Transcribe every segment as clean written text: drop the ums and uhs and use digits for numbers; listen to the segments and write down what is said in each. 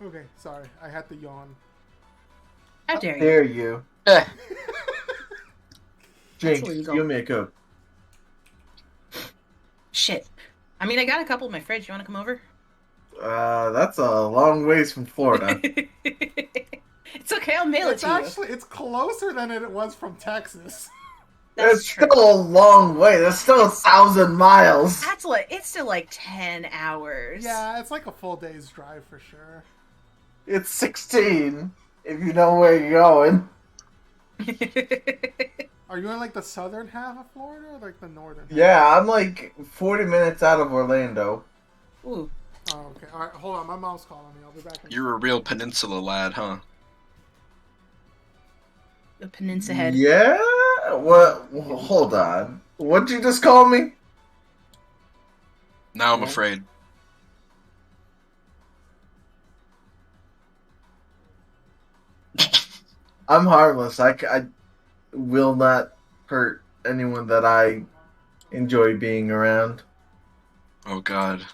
Okay, sorry. I had to yawn. How How dare you? dare you? Eh, That's Jinx, illegal. you make up. Shit. I mean, I got a couple in my fridge. You want to come over? That's a long ways from Florida. It's okay. I'll mail it to you. It's closer than it was from Texas. That's It's true. still a long way. That's still 1,000 miles. That's like it's still like 10 hours. Yeah, it's like a full day's drive for sure. It's 16, if you know where you're going. Are you in like the southern half of Florida or like the northern? Yeah, I'm like 40 minutes out of Orlando. Ooh. Oh, okay. All right, hold on. My mom's calling me. I'll be back. you're a real peninsula lad, huh? The peninsula head. Yeah? What? Hold on. What'd you just call me? Now I'm afraid. I'm harmless. I will not hurt anyone that I enjoy being around. Oh god.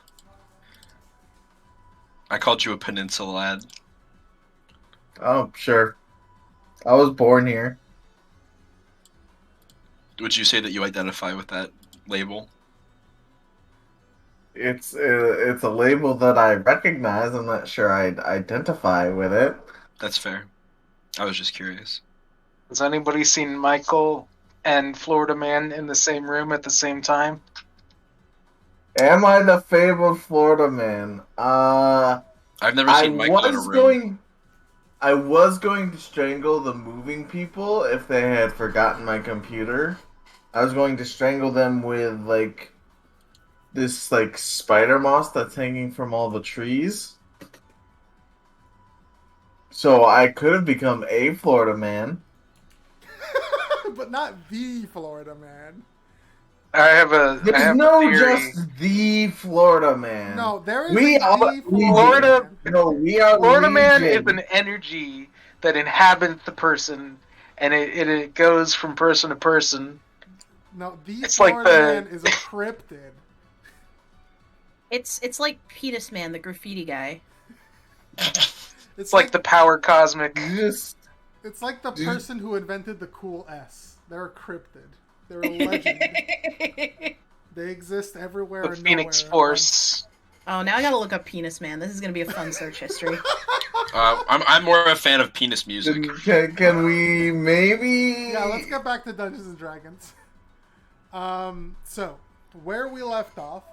I called you a peninsula lad. Oh, sure. I was born here. Would you say that you identify with that label? It's a label that I recognize. I'm not sure I'd identify with it. That's fair. I was just curious. Has anybody seen Michael and Florida Man in the same room at the same time? Am I the fabled Florida man? I've never seen Michael in a room. I was going to strangle the moving people if they had forgotten my computer. I was going to strangle them with like this like spider moss that's hanging from all the trees. So I could have become a Florida man. But not the Florida man. There's a no theory. just the Florida man. No, there is We a are the Florida- man. No, we are Florida Man is Legion. an energy that inhabits the person, and it goes from person to person. No, the It's like Florida the- man is a cryptid. It's like Penis Man, the graffiti guy. It's like the power cosmic. Just It's like the person who invented the cool S. They're a cryptid. They're a legend. They exist everywhere. The and Phoenix nowhere. Force. Oh, now I gotta look up Penis Man. This is gonna be a fun search history. I'm more a fan of penis music. can we maybe? Yeah, let's get back to Dungeons and Dragons. So where we left off,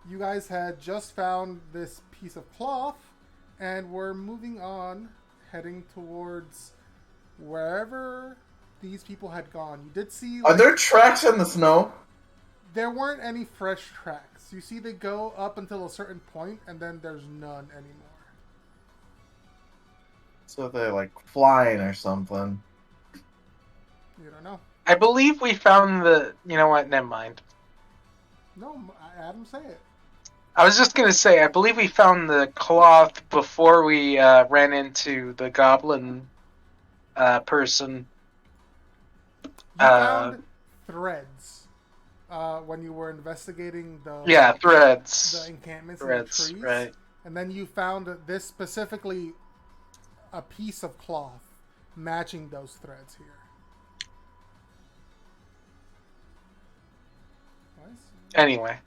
you guys had just found this piece of cloth, and we're moving on, heading towards wherever these people had gone. You did see. Are there tracks in the snow? There weren't any fresh tracks. You see, they go up until a certain point, and then there's none anymore. So they're like flying or something. You don't know. I believe we found the. You know what? Never mind. No, Adam, say it. I was just gonna say, I believe we found the cloth before we ran into the goblin person. You found threads when you were investigating the Threads. the encampments Threads, in the trees, right. and then you found this specifically a piece of cloth matching those threads here. Nice. Anyway.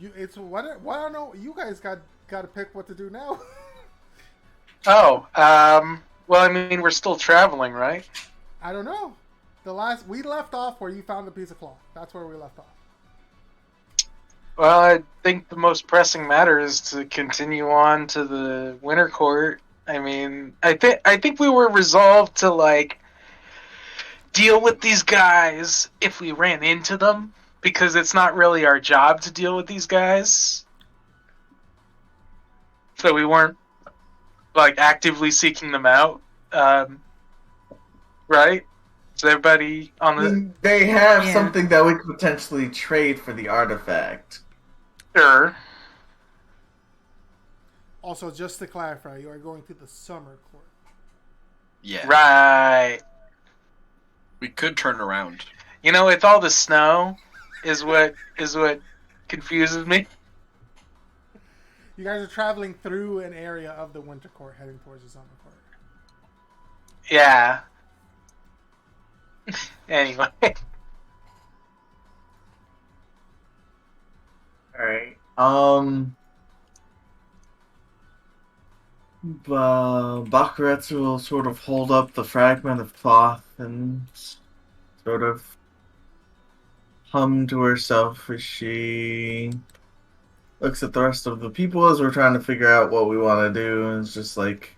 It's what I don't know. You guys got to pick what to do now. Oh, well, I mean, we're still traveling, right? I don't know. We left off where you found the piece of cloth. That's where we left off. Well, I think the most pressing matter is to continue on to the Winter Court. I mean, I think we were resolved to like deal with these guys if we ran into them, because it's not really our job to deal with these guys. So we weren't like actively seeking them out, right? Is everybody on the They have Yeah. something that we could potentially trade for the artifact. sure? Also, just to clarify, you are going to the summer court. Yeah. Right. We could turn around. You know, with all the snow, is what confuses me. You guys are traveling through an area of the Winter Court, heading towards the Summer Court. Yeah. Anyway. Alright. Bakuretsu will sort of hold up the fragment of cloth and sort of hum to herself as she looks at the rest of the people as we're trying to figure out what we want to do. And it's just like,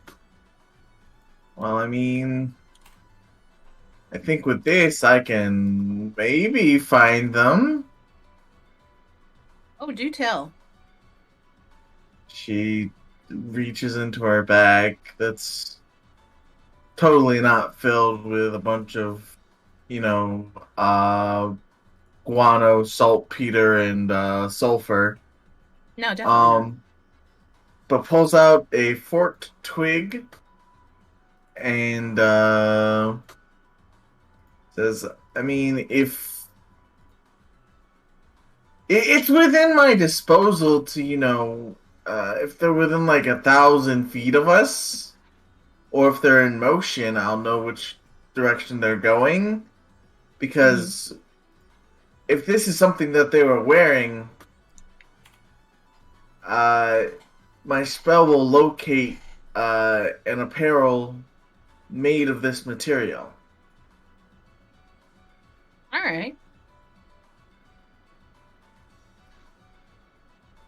well, I mean, I think with this I can maybe find them. Oh, do tell. She reaches into her bag that's totally not filled with a bunch of, guano, saltpeter, and sulfur. No, definitely not. But pulls out a forked twig and says, I mean, if it's within my disposal to, if they're within like 1,000 feet of us, or if they're in motion, I'll know which direction they're going. Because if this is something that they were wearing, my spell will locate an apparel made of this material. Alright.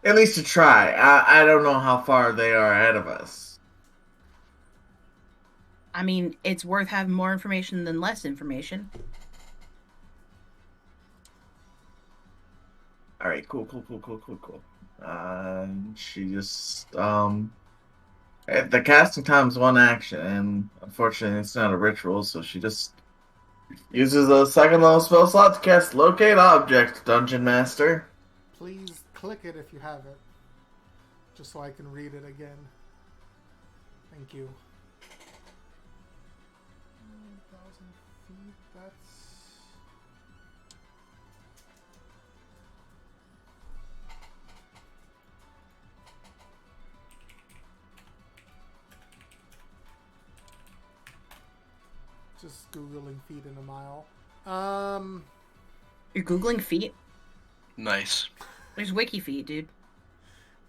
At least to try. I don't know how far they are ahead of us. I mean, it's worth having more information than less information. Alright, cool. She just, the casting time is one action, and unfortunately it's not a ritual, so she just uses a second level spell slot to cast Locate Object, Dungeon Master. Please click it if you have it, just so I can read it again. Thank you. 1,000 feet, that's... Just Googling feet in a mile. You're Googling feet? Nice. There's wiki feet, dude.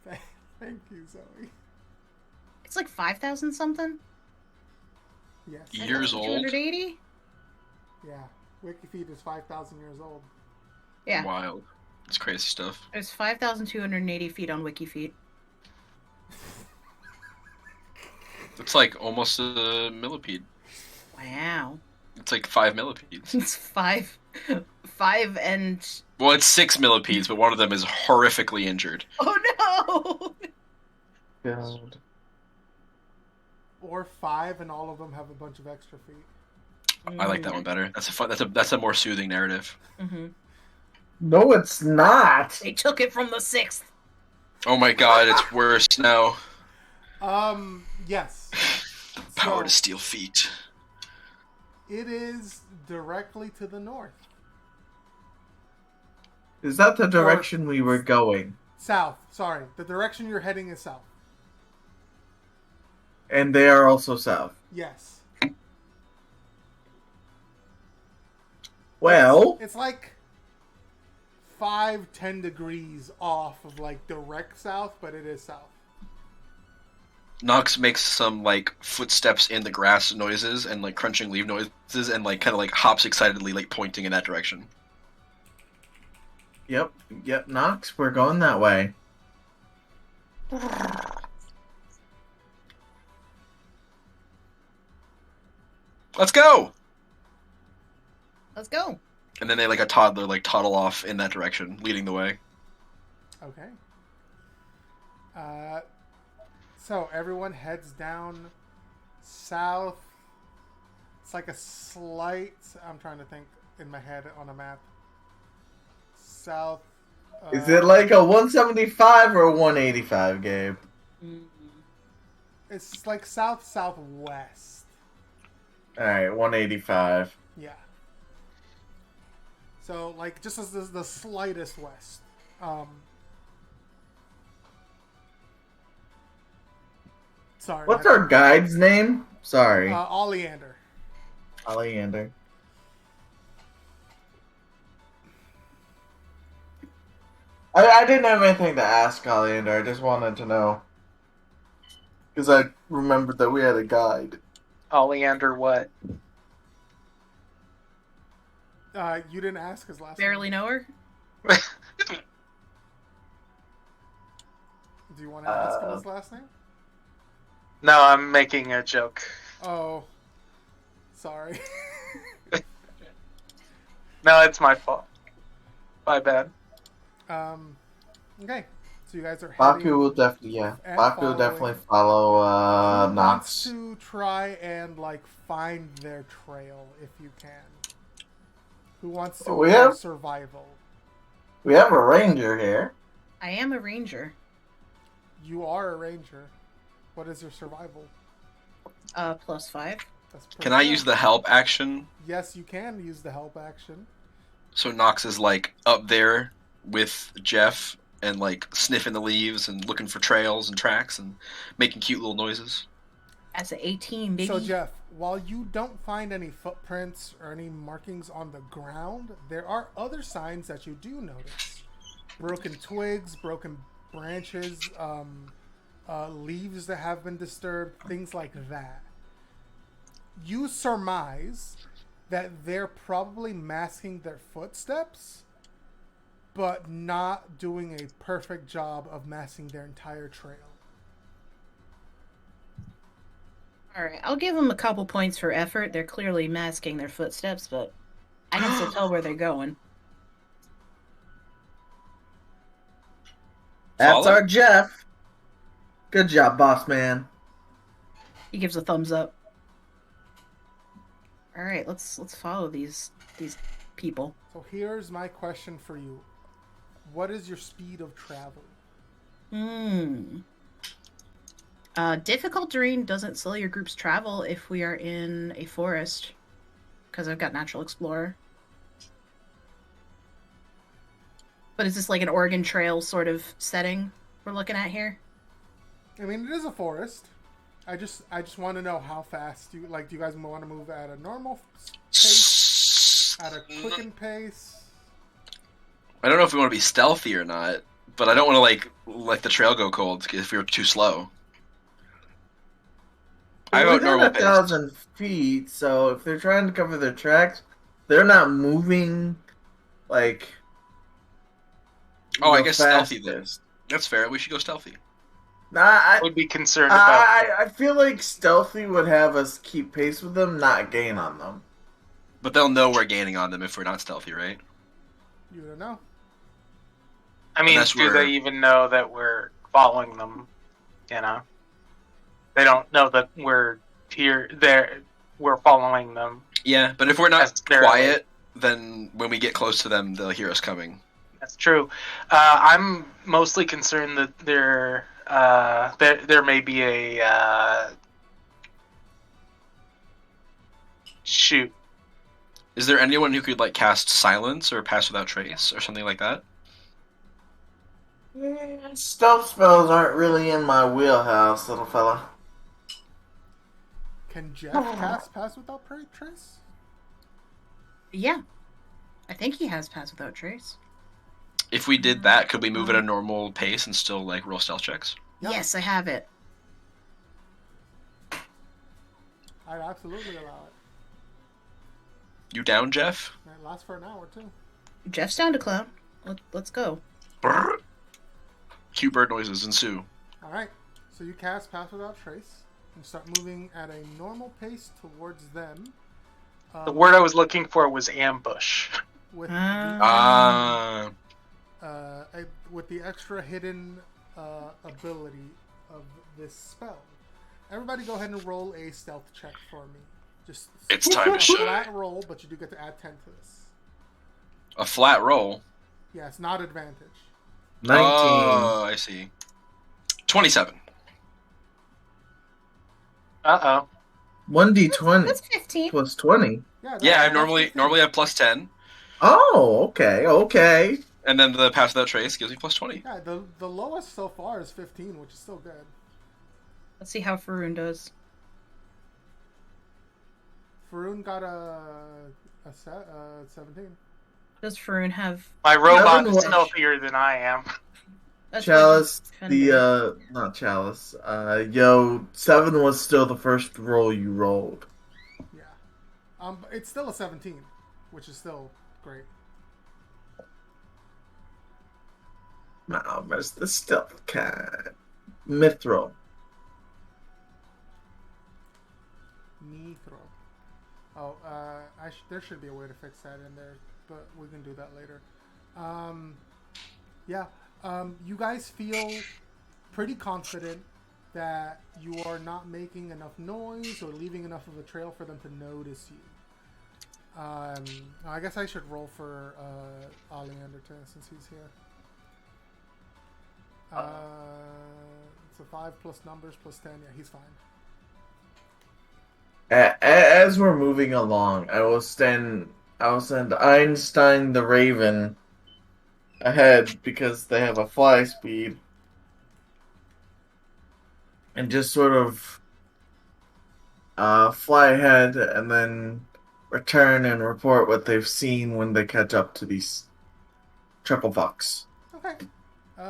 Thank you, Zoe. It's like 5,000 something? Yes. Years old? 280? Yeah. WikiFeet is 5,000 years old. Yeah. Wild. It's crazy stuff. There's 5,280 feet on WikiFeet. It's like almost a millipede. Wow. It's like 5 millipedes. It's five and... Well, it's 6 millipedes, but one of them is horrifically injured. Oh no! God. Or 5 and all of them have a bunch of extra feet. I like that one better. That's a more soothing narrative. Mm-hmm. No, it's not! They took it from the 6th. Oh my god, it's worse now. Yes. Power to steal feet. It is directly to the north. Is that the direction we were going? South. Sorry. The direction you're heading is south. And they are also south. Yes. Well... It's like 5-10 degrees off of like direct south, but it is south. Nox makes some like footsteps in the grass noises and like crunching leaf noises and like kind of like hops excitedly like pointing in that direction. Yep, Nox, we're going that way. Let's go! Let's go. And then they like a toddler like toddle off in that direction, leading the way. Okay. So everyone heads down south. It's like a slight... I'm trying to think in my head on a map. South... Is it like a 175 or a 185, Gabe? It's like south-southwest. Alright, 185. Yeah. So, like, just as the slightest west. Sorry. What's our guide's name? Sorry. Oleander. Oleander. I didn't have anything to ask Oleander. I just wanted to know. Because I remembered that we had a guide. Oleander what? You didn't ask his last Barely name. know her. Do you want to ask him his last name? No, I'm making a joke. Oh. Sorry. No, it's my fault. My bad. Okay. So you guys are Baku heading... will definitely, yeah. and Baku will following. definitely follow Who wants Nox. to try and, like, find their trail if you can? Who wants to We roll have- survival? We have a ranger here. I am a ranger. You are a ranger. What is your survival? +5. That's pretty Can I good. use the help action? Yes, you can use the help action. So Nox is like up there with Jeff and like sniffing the leaves and looking for trails and tracks and making cute little noises. That's an 18, baby. So, Jeff, while you don't find any footprints or any markings on the ground, there are other signs that you do notice. Broken twigs, broken branches, leaves that have been disturbed, things like that. You surmise that they're probably masking their footsteps, but not doing a perfect job of masking their entire trail. All right, I'll give them a couple points for effort. They're clearly masking their footsteps, but I can still tell where they're going. That's Follow? our Jeff. Good job, boss man. He gives a thumbs up. All right, let's follow these people. So here's my question for you. What is your speed of travel? Difficult terrain doesn't slow your group's travel if we are in a forest, because I've got Natural Explorer. But is this like an Oregon Trail sort of setting we're looking at here? I mean, it is a forest. I just want to know how fast you like. Do you guys want to move at a normal pace, at a quickened pace? I don't know if we want to be stealthy or not, but I don't want to like let the trail go cold if we're too slow. I vote Within normal pace. 1,000 feet, so if they're trying to cover their tracks, they're not moving like. Oh, I the guess stealthy then. fastest. That's fair. We should go stealthy. Nah, I Would be concerned about. I feel like stealthy would have us keep pace with them, not gain on them. But they'll know we're gaining on them if we're not stealthy, right? You don't know. I mean, Unless do we're- they even know that we're following them? You know, they don't know that we're here. We're following them. Yeah, but if we're not Necessarily. quiet, then when we get close to them, they'll hear us coming. That's true. I'm mostly concerned that there may be a shoot. Is there anyone who could like cast silence or pass without trace or something like that? Stealth spells aren't really in my wheelhouse, little fella. Can Jeff cast Pass Without Trace? Yeah, I think he has Pass Without Trace. If we did that, could we move at a normal pace and still like roll stealth checks? Yeah. Yes, I have it. I'd absolutely allow it. You down, Jeff? It lasts for an hour too. Jeff's down to clown. Let's go. Brrr. Cue bird noises ensue. All right. So you cast Pass Without Trace and start moving at a normal pace towards them. The word I was looking for was ambush. With with the extra hidden ability of this spell. Everybody, go ahead and roll a stealth check for me. Just It's time to shine. flat roll, but you do get to add 10 to this. A flat roll. Yeah, it's not advantage. 19. Oh, I see. 27. 1d20 That's 15. plus 20. Yeah, Yeah, I that's normally 15. have plus 10. Oh, okay. And then the pass without trace gives me plus 20. Yeah, the lowest so far is 15, which is still good. Let's see how Faroon does. Faroon got a 17. Does Faroon have... My robot is was- stealthier than I am. That's Chalice, defender. not Chalice. 7 was still the first roll you rolled. Yeah. It's still a 17, which is still great. Now, where's the stealth kind? Mithril. Nitro. Oh, there should be a way to fix that in there, but we can do that later. Yeah. You guys feel pretty confident that you are not making enough noise or leaving enough of a trail for them to notice you. I guess I should roll for Oleander since he's here. It's a 5 plus numbers plus 10. Yeah, he's fine. As we're moving along, I will send Einstein the Raven ahead because they have a fly speed, and just sort of fly ahead and then return and report what they've seen when they catch up to these triple fucks. Okay.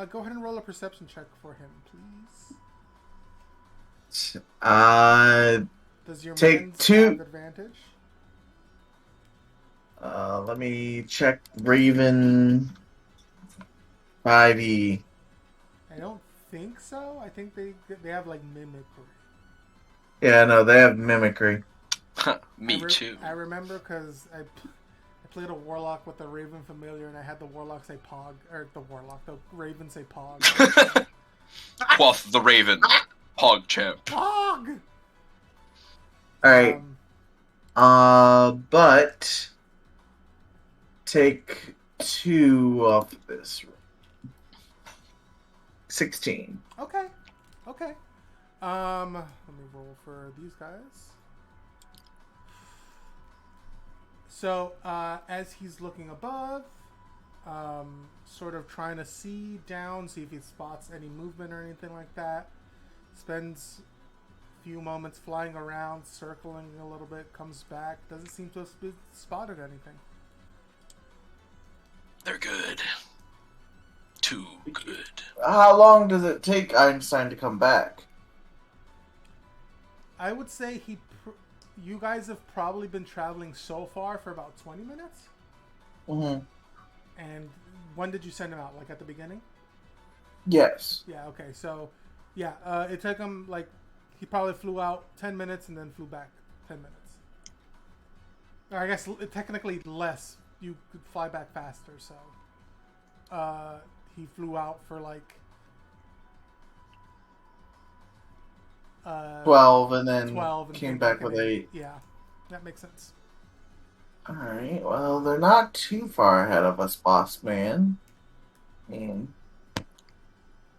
Go ahead and roll a perception check for him, please. Does your Take men's 2. have advantage? Let me check Raven 5e. I don't think so. I think they have like mimicry. Yeah, no, they have mimicry. Me too. I remember because I played a warlock with the Raven familiar, and I had the warlock say Pog, or the Raven say Pog. Quoth the Raven. Hog champ. Pog. Alright. But take 2 off this. 16. Okay. Let me roll for these guys. So, as he's looking above, sort of trying to see down, see if he spots any movement or anything like that, spends a few moments flying around, circling a little bit, comes back, doesn't seem to have spotted anything. They're good. Too good. How long does it take Einstein to come back? I would say you guys have probably been traveling so far for about 20 minutes. Mm-hmm. And when did you send him out? Like at the beginning? Yes. Yeah, okay. So, yeah, it took him like, he probably flew out 10 minutes and then flew back 10 minutes. Or I guess technically less. You could fly back faster, so. He flew out for like 12 and then 12 and came back with 8. Yeah, that makes sense. Alright, well, they're not too far ahead of us, boss man. And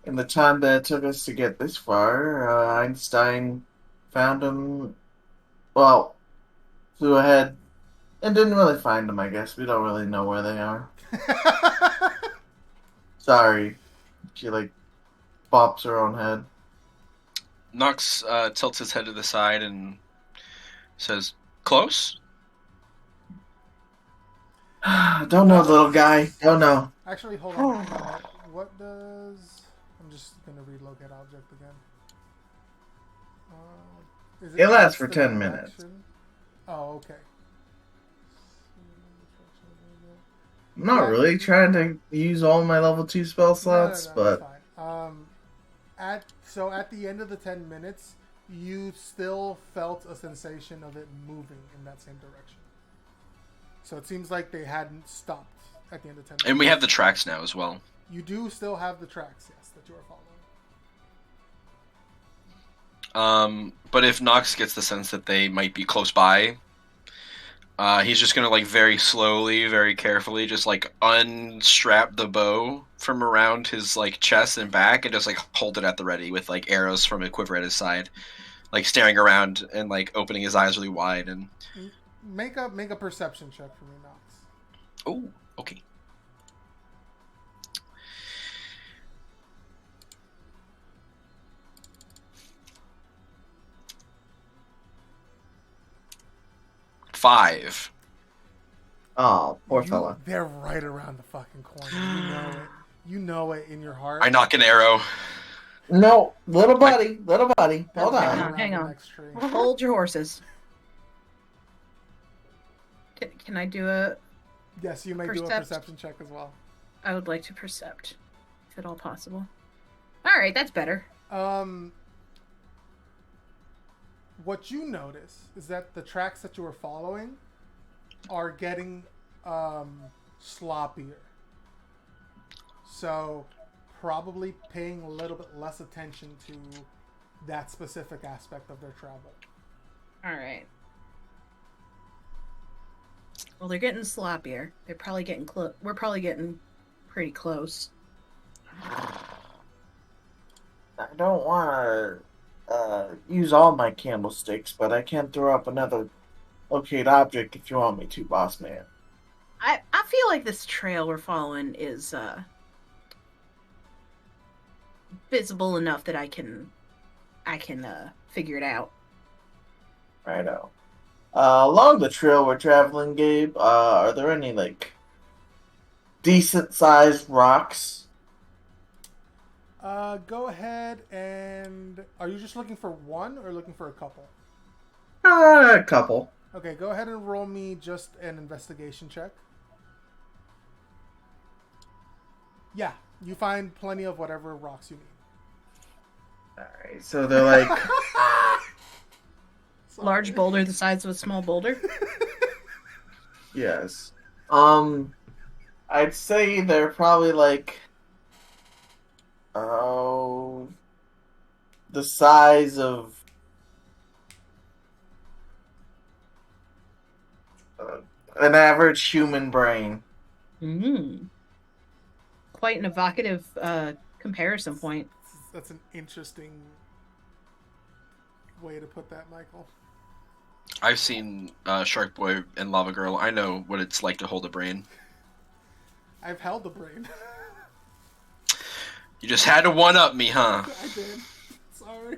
in the time that it took us to get this far, Einstein found them, well, flew ahead and didn't really find them, I guess. We don't really know where they are. Sorry. She, bops her own head. Nox tilts his head to the side and says, "Close?" Don't know, little guy. Don't know. Actually, hold on. What does... I'm just going to read locate object again. Is It lasts for instant 10 minutes. action? Oh, okay. I'm not really trying to use all my level 2 spell slots, No, but... that's fine. At the end of the 10 minutes, you still felt a sensation of it moving in that same direction. So it seems like they hadn't stopped at the end of 10 minutes. And we have the tracks now as well. You do still have the tracks, yes, that you are following. But if Nox gets the sense that they might be close by, he's just gonna very slowly, very carefully, just unstrap the bow from around his chest and back, and just hold it at the ready with arrows from a quiver at his side, staring around and opening his eyes really wide. And Make a perception check for me, Nox. Oh, okay. Five. Oh, poor fella. They're right around the fucking corner. You know it. You know it in your heart. I knock an arrow. No, little buddy. They're Hold right on. around Hang the on. next tree. Hold your horses. Can I do a... Yes, you may do a perception check as well. I would like to percept, if at all possible. Alright, that's better. What you notice is that the tracks that you were following are getting sloppier. So, probably paying a little bit less attention to that specific aspect of their travel. Alright. Well, they're getting sloppier. They're probably getting close. We're probably getting pretty close. I don't want to use all my candlesticks, but I can throw up another locate object if you want me to, boss man. I feel like this trail we're following is visible enough that I can figure it out. Righto. Along the trail we're traveling, Gabe, are there any, like, decent-sized rocks? Go ahead and... Are you just looking for one or looking for a couple? A couple. Okay, go ahead and roll me just an investigation check. Yeah, you find plenty of whatever rocks you need. Alright, so they're like... Large boulder the size of a small boulder? Yes. I'd say they're probably like... Oh... The size of... an average human brain. Mm-hmm. Quite an evocative comparison point. That's an interesting way to put that, Michael. I've seen Shark Boy and Lava Girl. I know what it's like to hold a brain. I've held the brain. You just had to one-up me, huh? I did. Sorry.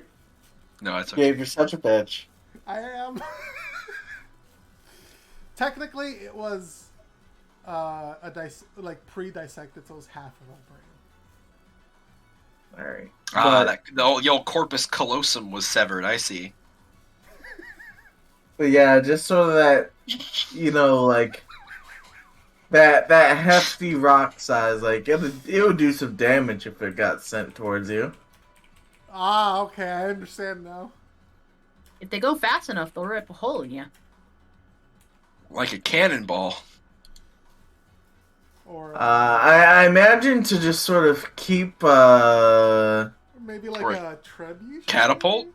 No, it's okay. Gabe, you're such a bitch. I am. Technically, it was pre-dissected, so it was half of a brain. Alright. The old corpus callosum was severed, I see. But yeah, just so that, you know, like, that hefty rock size, like, it would do some damage if it got sent towards you. Ah, okay, I understand now. If they go fast enough, they'll rip a hole in you. Like a cannonball. Or I imagine to just sort of keep, maybe like or a trebuchet? Catapult?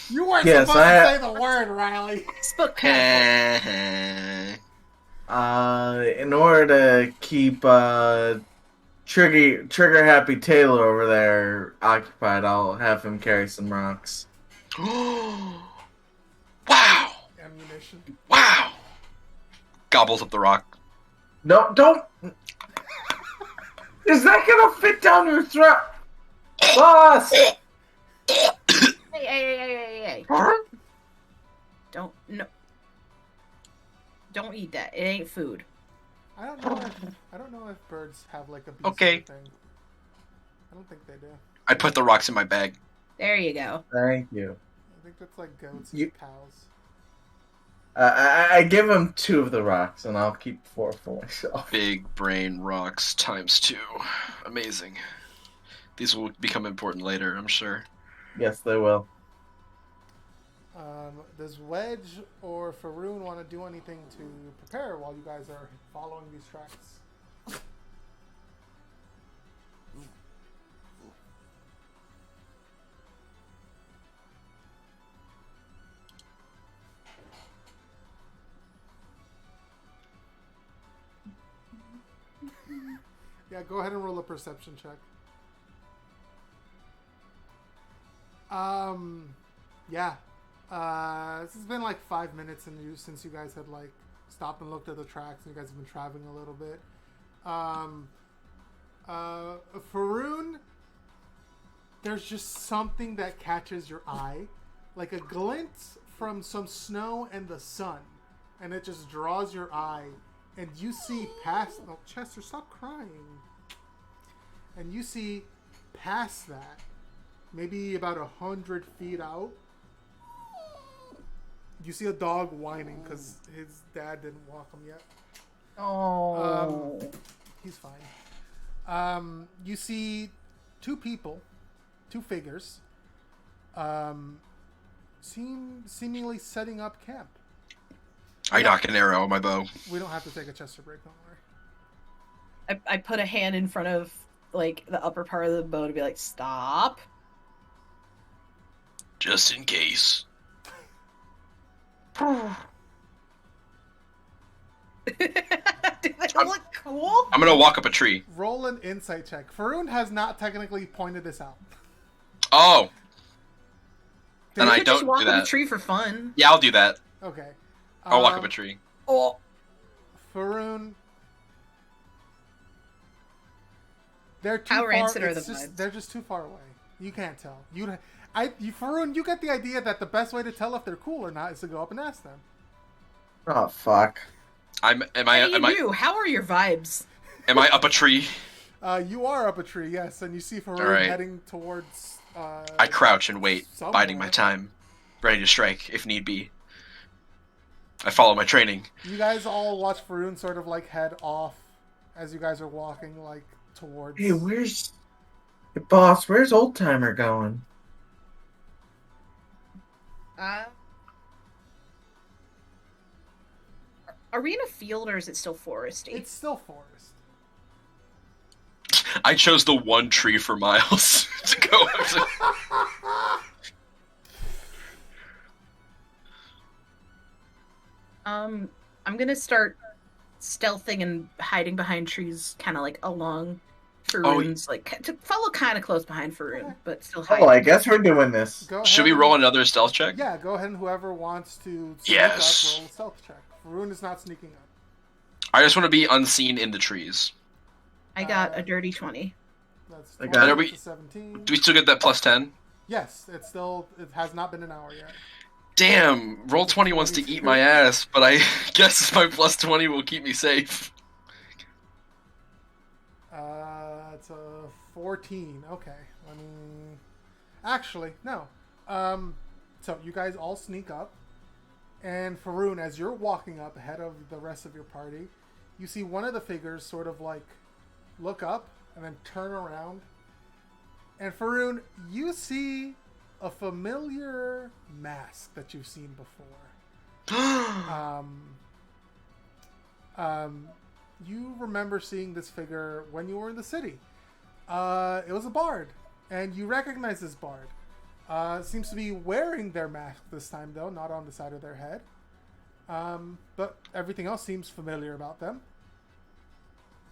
You weren't Yes, supposed to say the word, Riley. Spook catapult. in order to keep, Trigger Happy Taylor over there occupied, I'll have him carry some rocks. Wow! Ammunition. Wow! Gobbles up the rock. No, don't! Is that gonna fit down your throat? Boss! Hey. Don't eat that. It ain't food. I don't know if birds have like a beast Okay. thing. I don't think they do. I put the rocks in my bag. There you go. Thank you. I think that's like goats You- and cows. I give him 2 of the rocks, and I'll keep 4 for myself. Big brain rocks times 2. Amazing. These will become important later, I'm sure. Yes, they will. Does Wedge or Faroon want to do anything to prepare while you guys are following these tracks? Yeah, go ahead and roll a perception check. Yeah. This has been like 5 minutes since you guys had like stopped and looked at the tracks, and you guys have been traveling a little bit. Faroon, there's just something that catches your eye, like a glint from some snow and the sun, and it just draws your eye, and you see past... Oh, Chester, stop crying. And you see past that, maybe about 100 feet out, you see a dog whining because his dad didn't walk him yet. Oh. He's fine. You see two people, two figures, seemingly setting up camp. I knock an arrow on my bow. We don't have to take a Chester break, don't worry. I put a hand in front of like the upper part of the bow to be like, stop. Just in case. Do they look cool? I'm gonna walk up a tree. Roll an insight check. Faroon has not technically pointed this out. Oh. Then You I could just don't walk do up a that. tree for fun. Yeah, I'll do that. Okay. I'll walk up a tree. Oh. Faroon. They're too How far. rancid are it's the just, vibes? they're just too far away. You can't tell. Faroon, you get the idea that the best way to tell if they're cool or not is to go up and ask them. Oh fuck. How do you do? How are your vibes? Am I up a tree? You are up a tree, yes, and you see Faroon Alright. heading towards. I crouch and wait, somewhere. biding my time, ready to strike if need be. I follow my training. You guys all watch Faroon sort of like head off as you guys are walking like towards. Hey, where's boss? Where's Old Timer going? Are we in a field or is it still foresty? It's still forest. I chose the one tree for Miles to go up to. I'm gonna start stealthing and hiding behind trees, kind of like along Faroon's, like to follow kind of close behind Faroon, but still hiding. Oh, I guess we're doing this. Go ahead Should we and- roll another stealth check? Yeah, go ahead and whoever wants to sneak Yes. up, roll a stealth check. Faroon is not sneaking up. I just want to be unseen in the trees. I got a dirty 20. That's I 20 got it. to 17. Do we still get that plus 10? Yes, it has not been an hour yet. Damn, roll 20 wants to eat my ass, but I guess my plus 20 will keep me safe. It's a 14. Okay, let me. Actually, no. So you guys all sneak up, and Faroon, as you're walking up ahead of the rest of your party, you see one of the figures sort of like look up and then turn around. And Faroon, you see a familiar mask that you've seen before. You remember seeing this figure when you were in the city. It was a bard, and you recognize this bard. Seems to be wearing their mask this time, though, not on the side of their head. But everything else seems familiar about them.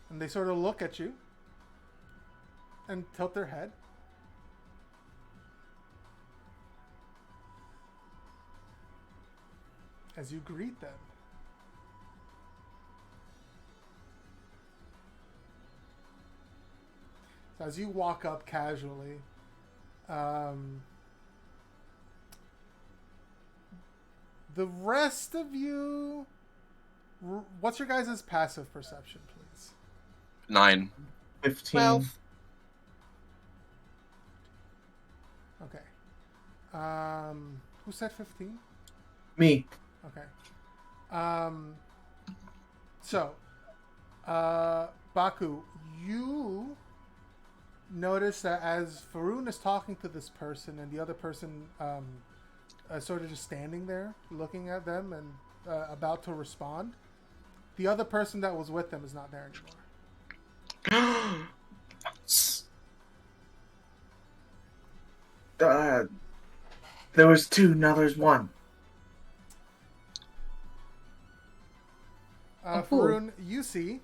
And they sort of look at you and tilt their head. As you greet them. So as you walk up casually, the rest of you, what's your guys' passive perception, please? 9. 15. 12. Okay. Who said 15? Me. Okay. So, Baku, you notice that as Faroon is talking to this person and the other person sort of just standing there looking at them and about to respond, the other person that was with them is not there anymore. There was 2, now there's 1. Faroon, you see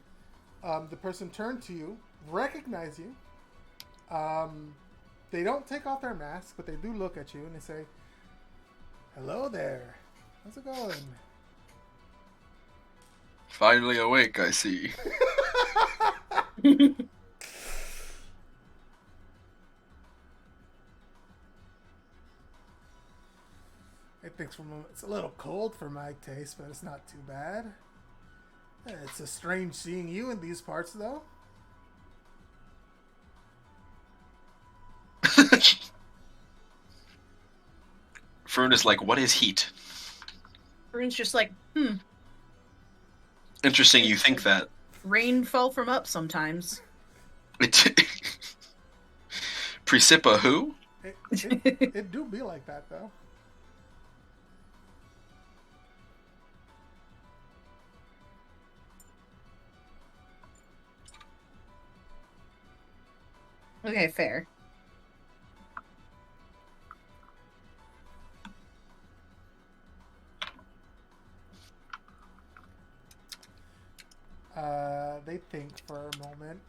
the person turn to you, recognize you. They don't take off their mask, but they do look at you and they say, "Hello there. How's it going?" Finally awake, I see. It thinks it's a little cold for my taste, but it's not too bad. It's a strange seeing you in these parts, though. Fern is like, what is heat? Rune's just like, Interesting you think that. rain fall from up sometimes. Precipa who? It do be like that, though. Okay, fair. They think for a moment,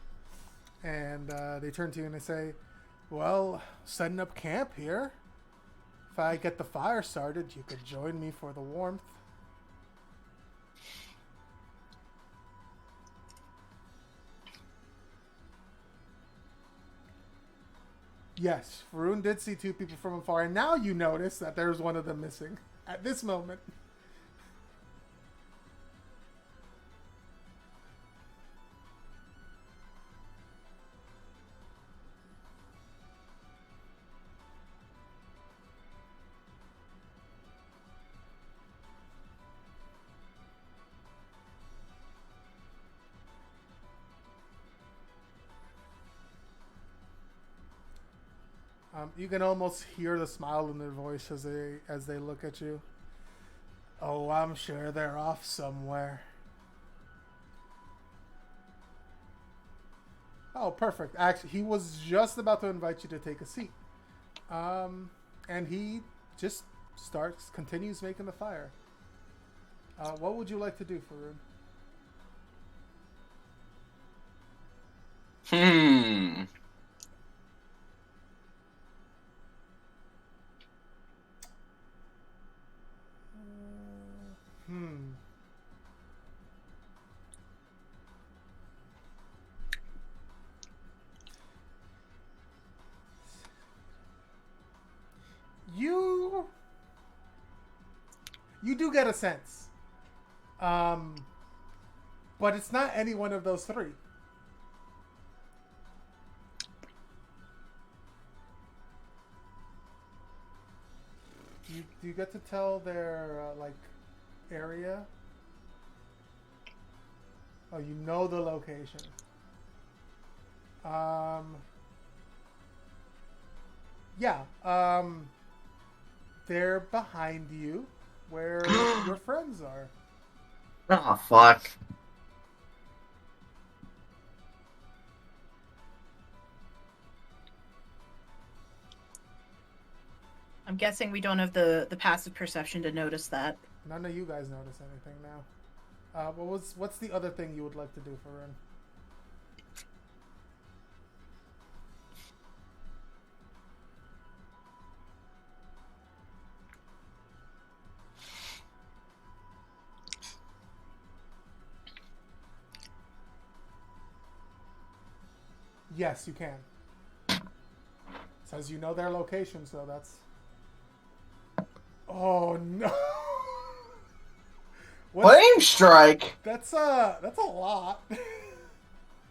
and they turn to you and they say, well, setting up camp here. If I get the fire started, you could join me for the warmth. Yes, Varun did see two people from afar, and now you notice that there's one of them missing at this moment. You can almost hear the smile in their voice as they look at you. Oh, I'm sure they're off somewhere. Oh, perfect. Actually, he was just about to invite you to take a seat. And he just continues making the fire. What would you like to do, Faroon? You do get a sense. But it's not any one of those three. Do you get to tell their, area? Oh, you know the location. Yeah. They're behind you, where your friends are. Oh, fuck. I'm guessing we don't have the passive perception to notice that. None of you guys notice anything now. What's the other thing you would like to do for Rin? Yes, you can. Says you know their location, so that's... Oh, no. Flame strike? That's a lot.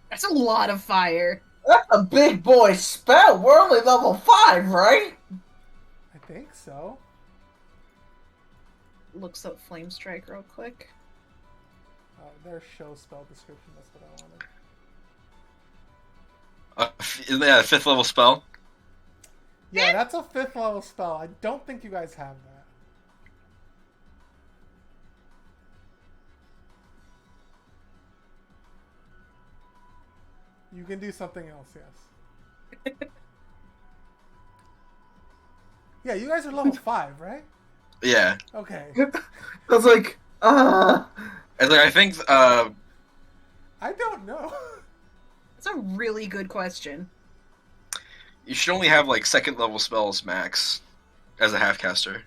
That's a lot of fire. That's a big boy spell. We're only level 5, right? I think so. Looks up flame strike real quick. Their show spell description, that's what I wanted. Isn't that a 5th level spell? Yeah, that's a 5th level spell. I don't think you guys have that. You can do something else, yes. Yeah, you guys are level 5, right? Yeah. Okay. I was like, I think, I don't know. That's a really good question. you should only have, 2nd level spells max as a half-caster.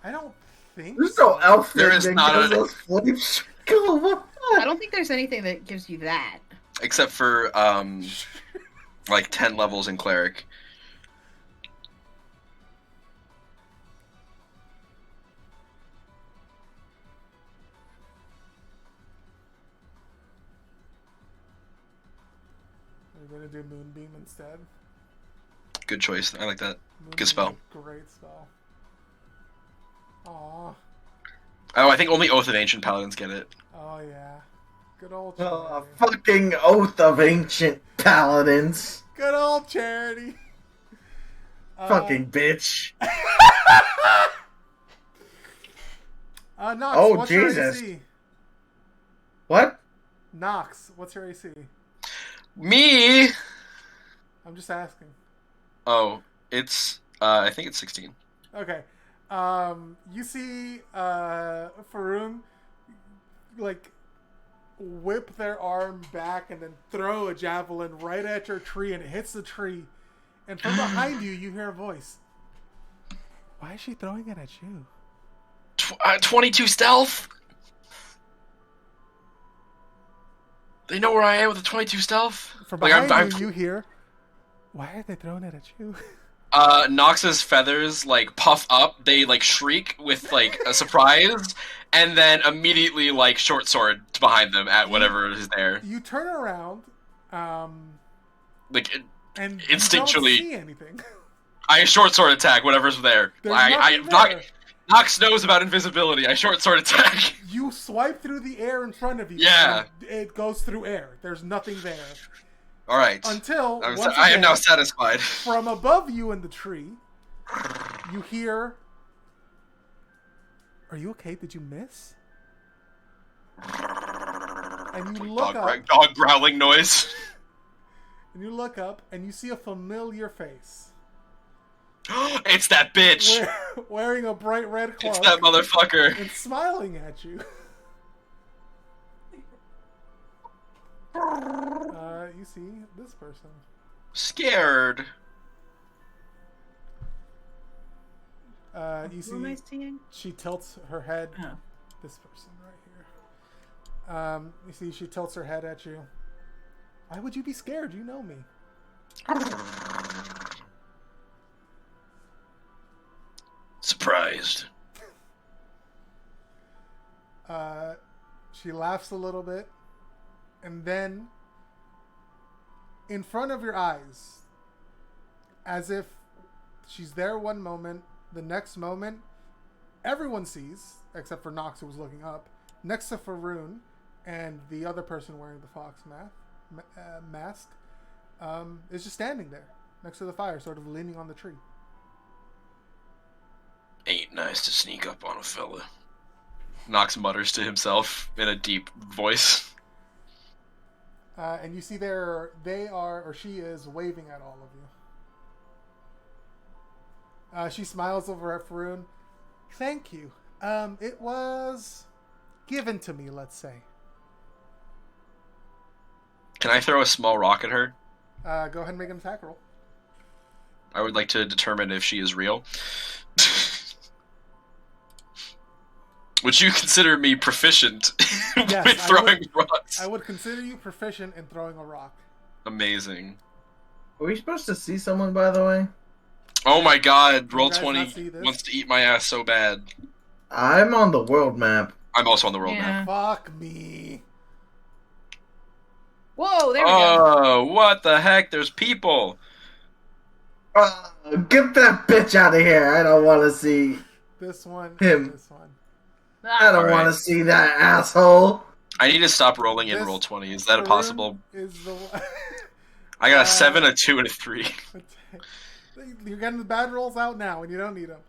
I don't think There's no elf There thing is that not gives a- us flame strangle. What? I don't think there's anything that gives you that. Except for like 10 levels in cleric. We're gonna do Moonbeam instead. Good choice. I like that. Moonbeam Good spell. is a great spell. Aw. Oh, I think only Oath of Ancient Paladins get it. Oh yeah. Good old Oh, Charity. fucking oath of ancient paladins. Good old Charity. Fucking bitch. Nox, Oh, what's Jesus. your AC? What? Nox, what's your AC? Me? I'm just asking. Oh, it's I think it's 16. Okay. You see Faroon like whip their arm back and then throw a javelin right at your tree, and it hits the tree. And from behind you, you hear a voice. Why is she throwing it at you? 22 stealth? They know where I am with the 22 stealth? From Like, behind you hear. Why are they throwing it at you? Nox's feathers, like, puff up. They, like, shriek with, like, a surprise. And then immediately, like, short sword behind them at whatever is there. You turn around, Like, and instinctually, you don't see anything. I short sword attack whatever's there. There's nothing there. Nox knows about invisibility. I short sword attack. You swipe through the air in front of you. Yeah. And it goes through air. There's nothing there. All right. Until once I am again, now satisfied. from above you in the tree, you hear. Are you okay? Did you miss? And you look up. Dog growling noise. And you look up, and you see a familiar face. It's that bitch. Wearing a bright red cloak. It's that motherfucker. And smiling at you. You see this person. Scared. You Who am I see seeing? she tilts her head. Oh. This person right here. You see she tilts her head at you. Why would you be scared? You know me. Surprised. She laughs a little bit, and then in front of your eyes, as if she's there one moment, the next moment, everyone sees, except for Nox, who was looking up, next to Faroon and the other person wearing the fox mask, is just standing there next to the fire, sort of leaning on the tree. Ain't nice to sneak up on a fella. Nox mutters to himself in a deep voice. And you see she is waving at all of you. She smiles over at Faroon. Thank you. It was given to me, let's say. Can I throw a small rock at her? Go ahead and make an attack roll. I would like to determine if she is real. Would you consider me proficient Yes, with throwing rocks? I would consider you proficient in throwing a rock. Amazing. Are we supposed to see someone, by the way? Oh my god, You roll guys not see 20 this? wants to eat my ass so bad. I'm on the world map. I'm also on the world Yeah. map. Fuck me. Whoa, there we go. Oh, what the heck? There's people. Get that bitch out of here. I don't want to see. This one. Him. This one. I don't Alright. want to see that asshole. I need to stop rolling and This roll 20. Is that a Faroon possible? Is the one. I got a 7, a 2, and a 3. You're getting the bad rolls out now, and you don't need them.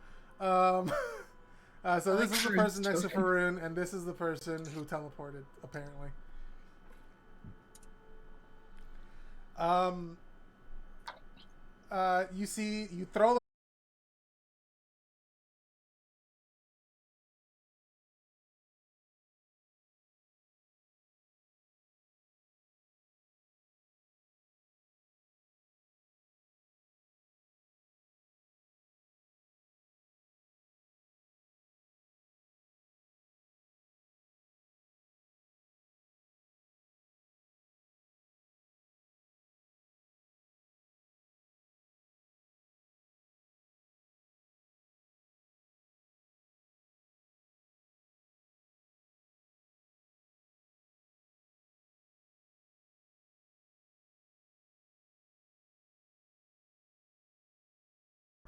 So this is the person next to Faroon, and this is the person who teleported, apparently. You see, you throw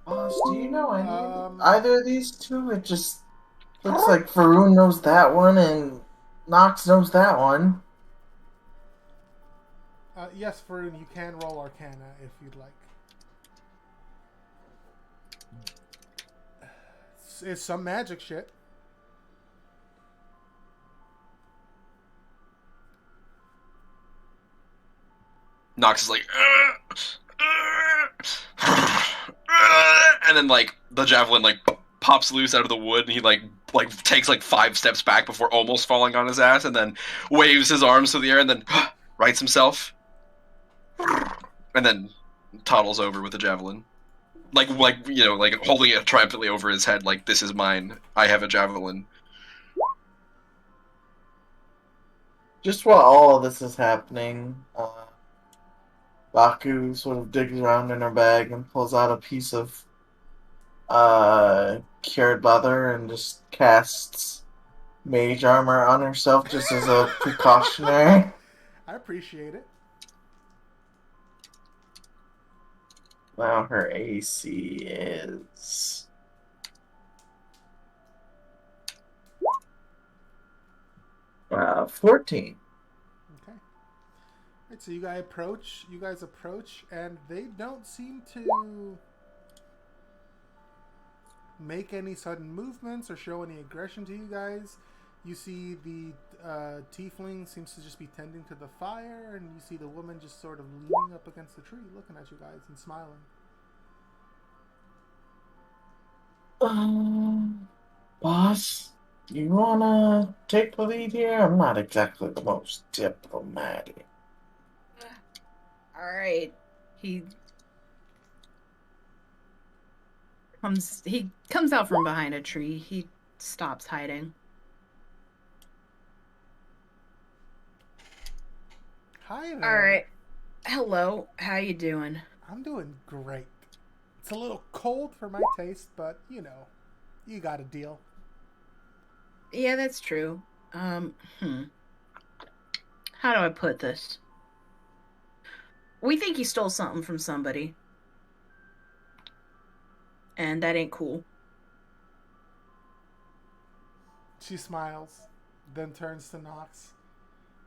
Boss, do you know any Um, either of these two? It just looks like Faroon knows that one and Nox knows that one. yes, Varun, you can roll Arcana if you'd like. It's some magic shit. Nox is like, and then like the javelin like pops loose out of the wood, and he like takes like 5 steps back before almost falling on his ass, and then waves his arms through the air, and then rights himself, and then toddles over with the javelin, like holding it triumphantly over his head, like this is mine. I have a javelin. Just while all of this is happening, Baku sort of digs around in her bag and pulls out a piece of cured leather and just casts mage armor on herself just as a precautionary. I appreciate it. Now her AC is 14. Okay. Right, so you guys approach, and they don't seem to make any sudden movements or show any aggression to you guys. You see the tiefling seems to just be tending to the fire, and you see the woman just sort of leaning up against the tree, looking at you guys and smiling. Boss, you wanna take the lead here? I'm not exactly the most diplomatic. All right. He comes out from behind a tree. He stops hiding. Hi there. All right. Hello. How you doing? I'm doing great. It's a little cold for my taste, but you know, you got a deal. Yeah, that's true. How do I put this? We think he stole something from somebody. And that ain't cool. She smiles, then turns to Nox.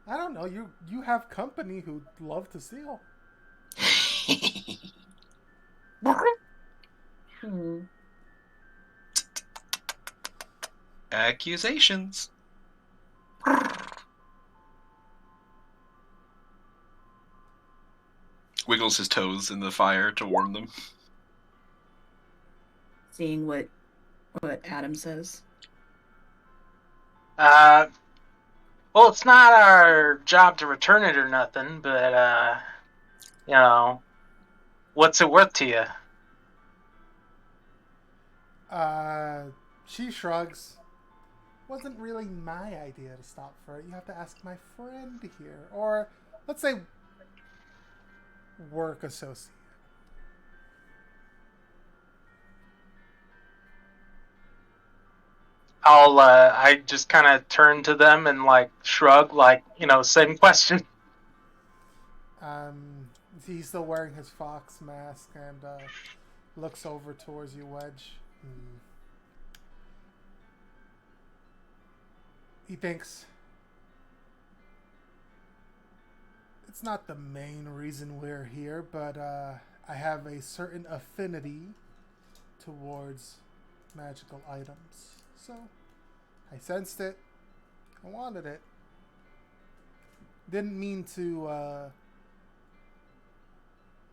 I don't know, you have company who love to steal. Accusations. Wiggles his toes in the fire to warm them. Seeing what Adam says. Well, it's not our job to return it or nothing, but you know, what's it worth to you? She shrugs. Wasn't really my idea to stop for it. You have to ask my friend here. Or, let's say, work associate. I just kind of turn to them and like shrug, like, same question. He's still wearing his fox mask and looks over towards you, Wedge. He thinks, it's not the main reason we're here, but I have a certain affinity towards magical items. So, I sensed it. I wanted it. Didn't mean to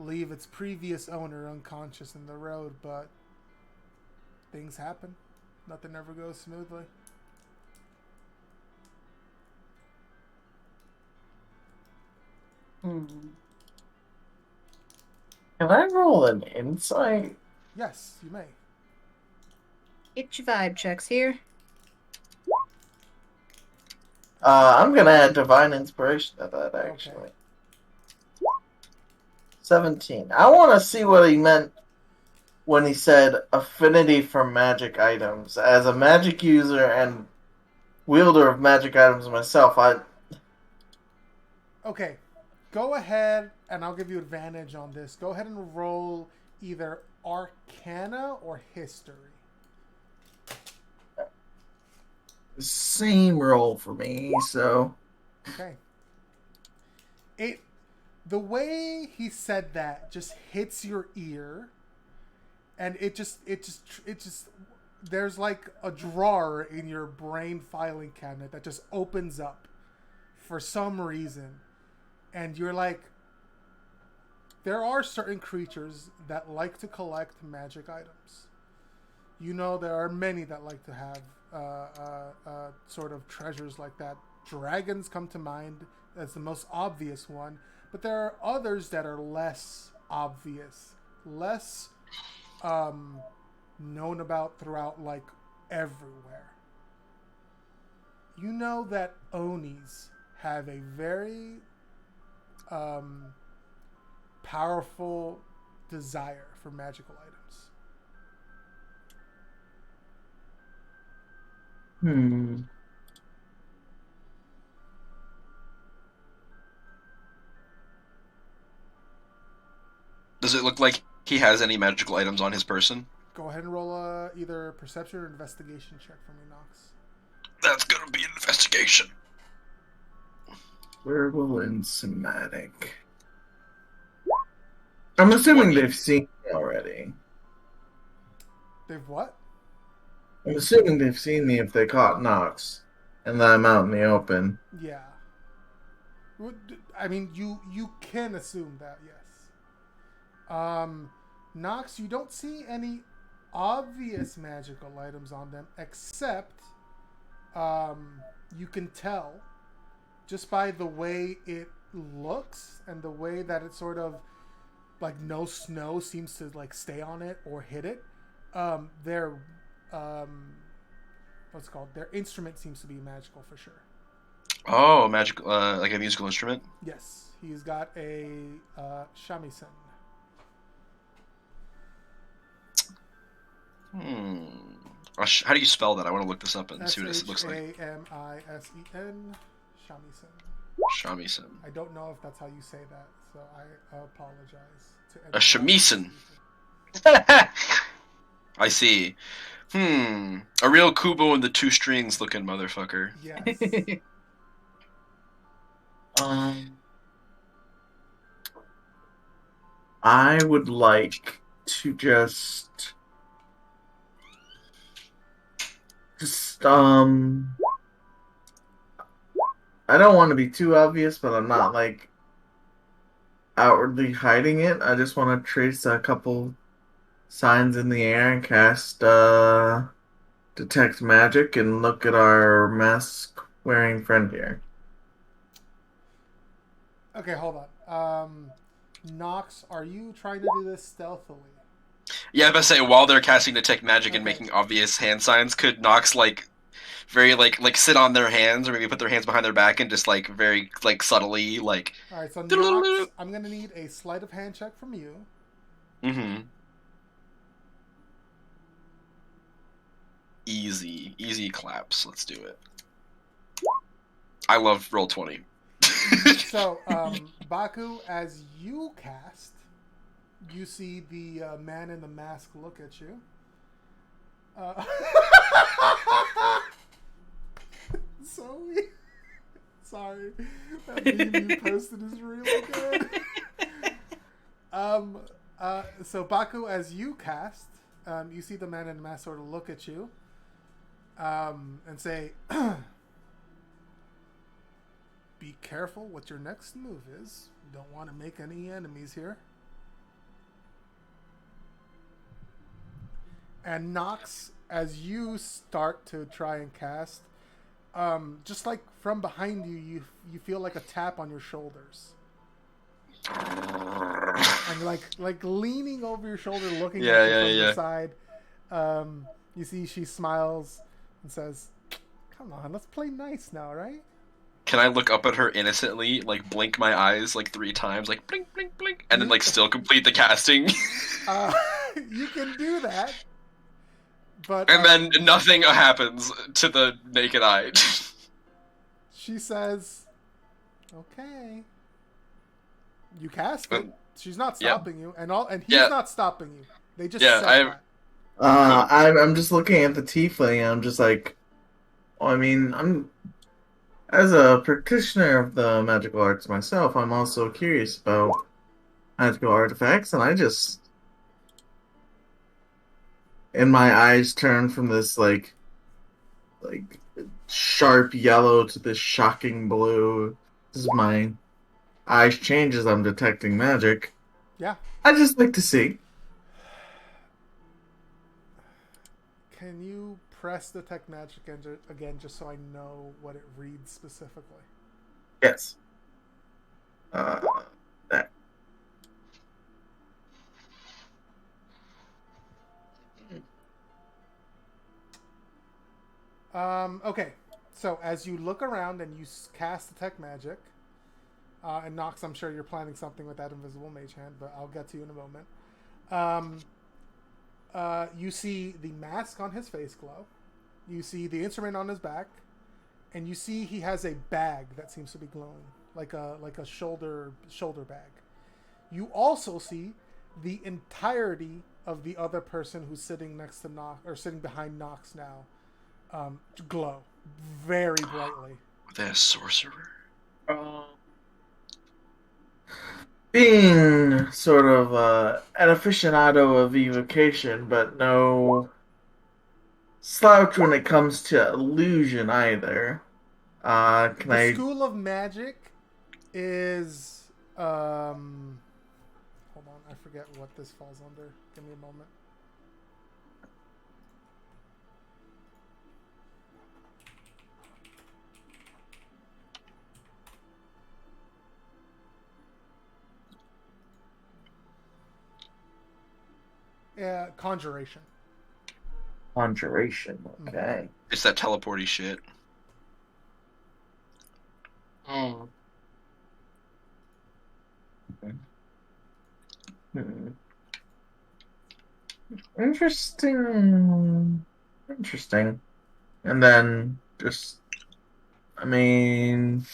leave its previous owner unconscious in the road, but things happen. Nothing ever goes smoothly. Can I roll an insight? Yes, you may. Get your vibe checks here. I'm gonna add divine inspiration to that, actually. Okay. 17. I want to see what he meant when he said affinity for magic items. As a magic user and wielder of magic items myself, Okay. Go ahead, and I'll give you advantage on this. Go ahead and roll either Arcana or History? Same roll for me, so. Okay. The way he said that just hits your ear, and it just there's like a drawer in your brain filing cabinet that just opens up for some reason, and you're like, there are certain creatures that like to collect magic items. You know, there are many that like to have sort of treasures like that. Dragons come to mind as the most obvious one, but there are others that are less obvious, less known about throughout, like, everywhere. You know that Onis have a very powerful desire for magical items. Does it look like he has any magical items on his person? Go ahead and roll either perception or investigation check for me, Nox. That's gonna be an investigation. Verbal and somatic. I'm assuming they've seen me already. They've what? I'm assuming they've seen me if they caught Nox, and that I'm out in the open. Yeah. I mean, you can assume that, yes. Nox, you don't see any obvious magical items on them, except you can tell just by the way it looks and the way that it sort of, like, no snow seems to, like, stay on it or hit it. Their what's it called? Their instrument seems to be magical for sure. Oh, magical, like a musical instrument? Yes, he's got a shamisen. How do you spell that? I want to look this up and see what it looks like. Shamisen. Shamisen. Shamisen. I don't know if that's how you say that, so I apologize to A shamisen. I see. A real Kubo and the two strings looking motherfucker. Yes. I would like to just I don't want to be too obvious, but I'm not, like, outwardly hiding it. I just want to trace a couple signs in the air and cast detect magic and look at our mask wearing friend here. Okay, hold on. Nox, are you trying to do this stealthily? Yeah, I was about to say, while they're casting detect magic and Okay. making obvious hand signs, could Nox, like, very, like sit on their hands, or maybe put their hands behind their back and just, like, very, like, subtly, like... Alright, so Nox, I'm going to need a sleight of hand check from you. Easy claps. Let's do it. I love Roll20. So, Baku, as you cast, you see the man in the mask look at you. Sorry. That meme you posted is really good. So Baku, as you cast, you see the man in the mask sort of look at you, and say, "Be careful what your next move is. You don't want to make any enemies here." And Nox, as you start to try and cast, just like from behind you, you feel like a tap on your shoulders, and like leaning over your shoulder, looking at you from the side. You see she smiles and says, "Come on, let's play nice now, right?" Can I look up at her innocently, like blink my eyes like 3 times, like blink, blink, blink, and then like still complete the casting? You can do that. But, and then nothing happens to the naked eye. She says, "Okay." You cast it. She's not stopping you, and he's not stopping you. They just Yeah, said that. I'm just looking at the tiefling, and I'm just like, well, I mean, I'm as a practitioner of the magical arts myself, I'm also curious about magical artifacts, and I just, and my eyes turn from this like sharp yellow to this shocking blue. This is my eyes change as I'm detecting magic. Yeah. I just like to see. Can you press detect magic again, just so I know what it reads specifically? Yes. That. Okay. So as you look around and you cast detect magic, and Nox, I'm sure you're planning something with that invisible mage hand, but I'll get to you in a moment. You see the mask on his face glow. You see the instrument on his back, and you see he has a bag that seems to be glowing, like a shoulder bag. You also see the entirety of the other person who's sitting next to Nox, or sitting behind Nox now, glow very brightly. That sorcerer. Being sort of an aficionado of evocation, but no slouch when it comes to illusion either. Can The I? School of Magic is hold on, I forget what this falls under. Give me a moment. Conjuration. Conjuration. Okay. It's that teleporty shit. Hmm. Hmm. Interesting. Interesting. And then just, I mean,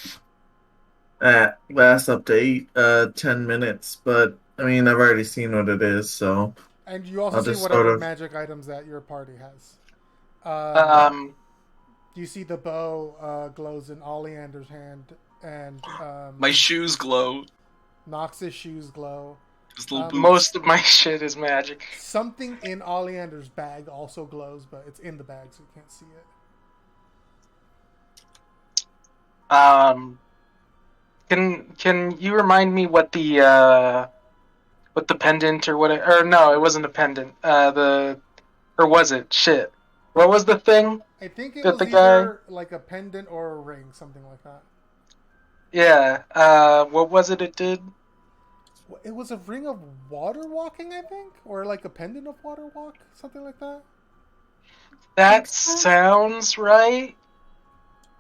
last update, 10 minutes, but I mean, I've already seen what it is, so And you also I'll see just sort whatever of. magic items that your party has. You see the bow glows in Oleander's hand, and My shoes glow. Nox's shoes glow. His little boots. Most of my shit is magic. Something in Oleander's bag also glows, but it's in the bag, so you can't see it. Can you remind me what the pendant or what? Or no, it wasn't a pendant. Or was it? Shit. What was the thing I think it that was the guy? either like a pendant or a ring, something like that. Yeah. What was it? It did. It was a ring of water walking, I think, or like a pendant of water walk, something like that. That sounds right.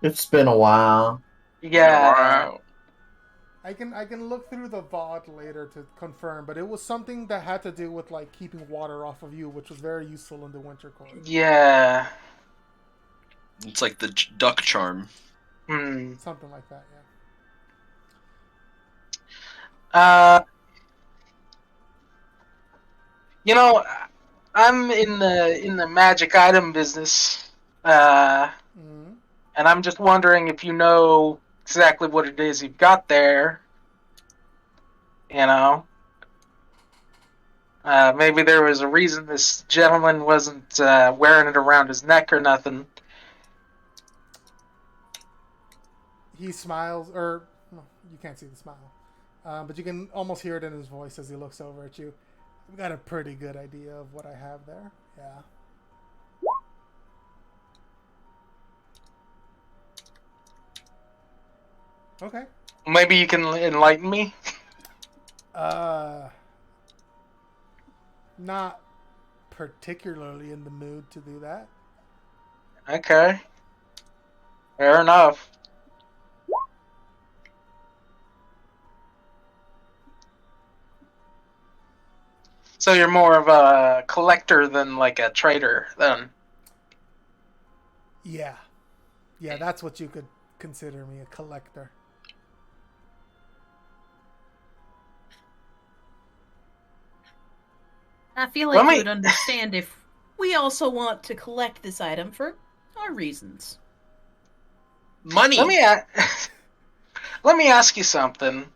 It's been a while. Yeah. Wow. I can look through the VOD later to confirm, but it was something that had to do with like keeping water off of you, which was very useful in the winter court. Yeah. It's like the duck charm. Something like that, yeah. You know, I'm in the magic item business, and I'm just wondering if you know exactly what it is you've got there. You know, maybe there was a reason this gentleman wasn't wearing it around his neck or nothing. He smiles, or well, you can't see the smile, but you can almost hear it in his voice as he looks over at you. I've got a pretty good idea of what I have there. Yeah. Okay. Maybe you can enlighten me? Not particularly in the mood to do that. Okay. Fair enough. So you're more of a collector than like a trader, then? Yeah. Yeah, that's what you could consider me, a collector. I feel like you would understand if we also want to collect this item for our reasons. Money. Let me ask you something.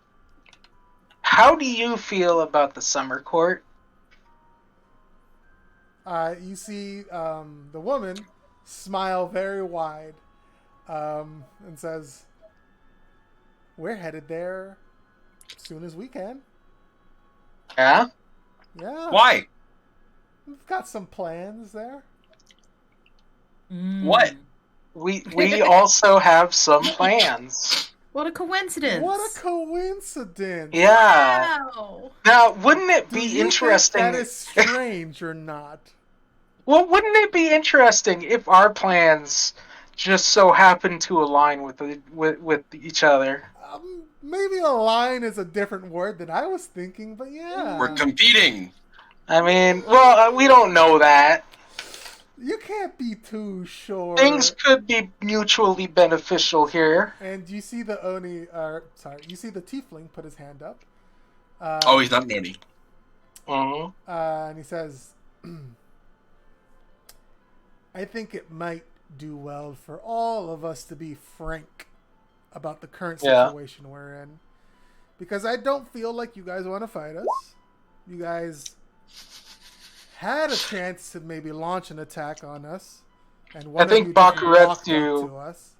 How do you feel about the summer court? You see the woman smile very wide and says, "We're headed there as soon as we can." Yeah? Yeah. Why? We've got some plans there. What? We also have some plans. What a coincidence! What a coincidence! Yeah. Wow. Now, wouldn't it Do be you interesting? think that is strange or not? Well, wouldn't it be interesting if our plans just so happen to align with each other? Maybe align is a different word than I was thinking, but yeah. We're competing. I mean, well, we don't know that. You can't be too sure. Things could be mutually beneficial here. And you see the you see the tiefling put his hand up. Oh, he's not an Oni. Mm-hmm. And he says, I think it might do well for all of us to be frank about the current situation we're in. Because I don't feel like you guys want to fight us. You guys had a chance to maybe launch an attack on us. And I think Bakuretsu to us.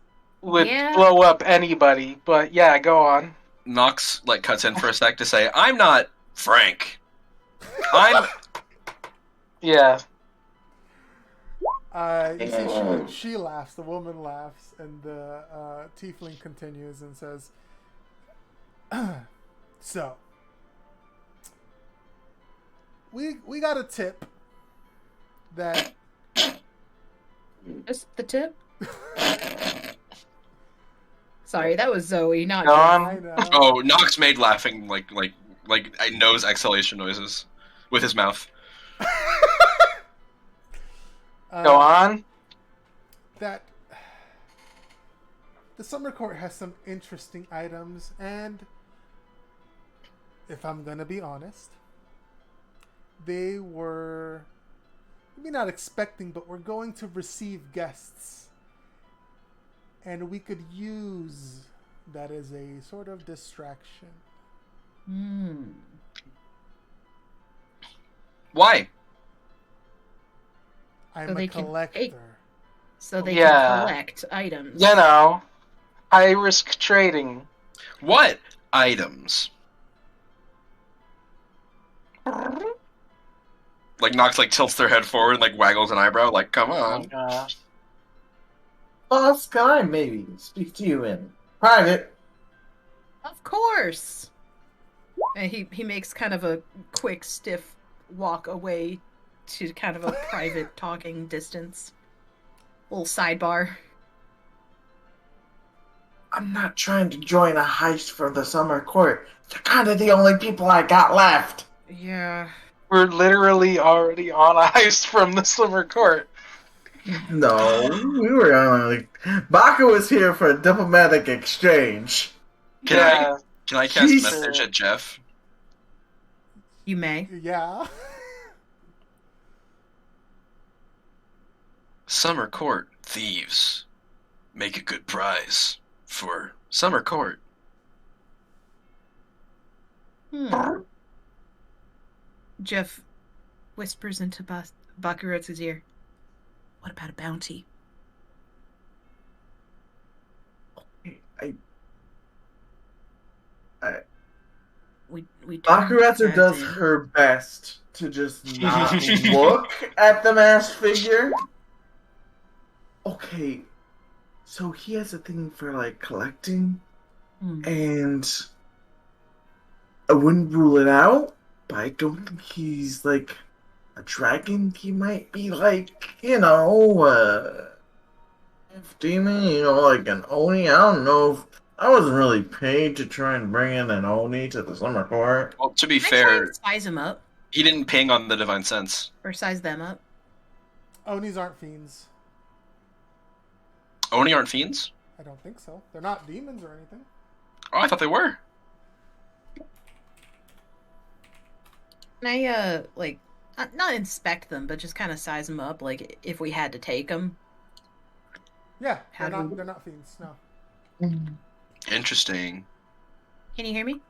would blow up anybody, but yeah, go on. Nox cuts in for a sec to say, "I'm not Frank. I'm." Yeah. You see, she laughs. The woman laughs, and the tiefling continues and says, "So, we got a tip that Just the tip? Sorry, that was Zoe, not I John. know. Oh, Nox made laughing like nose exhalation noises with his mouth. Go on. That the summer court has some interesting items, and if I'm gonna be honest, they were maybe not expecting, but we're going to receive guests, and we could use that as a sort of distraction." Why? I'm So a they can collector. take- So they can collect items. You know, high risk trading. What items? Nox tilts their head forward and waggles an eyebrow. Come on. Boss, can I maybe speak to you in private? Of course. And he makes kind of a quick, stiff walk away to kind of a private talking distance. Little sidebar. I'm not trying to join a heist for the summer court. You're kind of the only people I got left. Yeah. We're literally already on a heist from the summer court. No, we were on Baka was here for a diplomatic exchange. Can I cast Jesus. message at Jeff? You may. Yeah. Summer court thieves make a good prize for summer court. Jeff whispers into Bakuretsu's ear. What about a bounty? We Bakuretsu does her best to just not look at the masked figure. Okay, so he has a thing for collecting, and I wouldn't rule it out, but I don't think he's a dragon. He might be demon, an Oni. I don't know if I wasn't really paid to try and bring in an Oni to the summer court. Well, to be Can I try fair, and size him up? he didn't ping on the divine sense. Or size them up? Onis aren't fiends. Oni aren't fiends? I don't think so. They're not demons or anything. Oh, I thought they were. Can I, not inspect them, but just kind of size them up, like if we had to take them. Yeah, How they're do we- not fiends. No. Interesting. Can you hear me?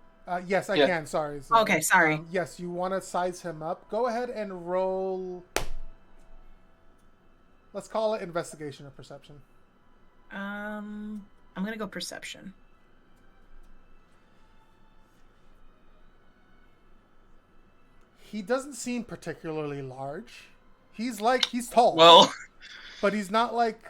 Yes, I Yeah. can. Sorry. Okay, sorry. Yes, you want to size him up. Go ahead and roll. Let's call it investigation or perception. I'm gonna go perception. He doesn't seem particularly large. He's tall. Well, But he's not like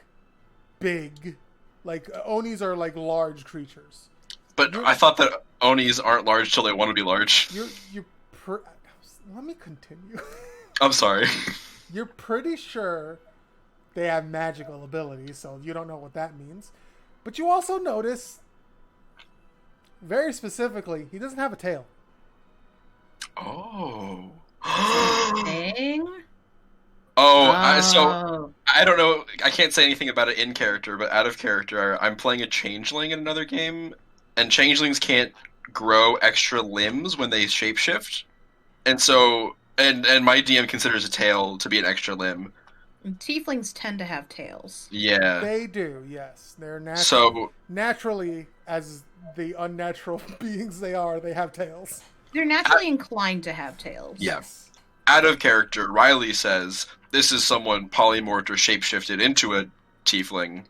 big. Like Onis are like large creatures. but I thought that Onis aren't large till they want to be large. Let me continue. I'm sorry. You're pretty sure they have magical abilities, so you don't know what that means. But you also notice, very specifically, he doesn't have a tail. Oh. Dang. So I don't know. I can't say anything about it in character, but out of character, I'm playing a changeling in another game, and changelings can't grow extra limbs when they shapeshift, and so and my DM considers a tail to be an extra limb. Tieflings tend to have tails. Yeah. They do, yes. They're So naturally, as the unnatural beings they are, they have tails. They're naturally inclined to have tails. Yeah. Yes. out of character, Riley says this is someone polymorphed or shapeshifted into a tiefling.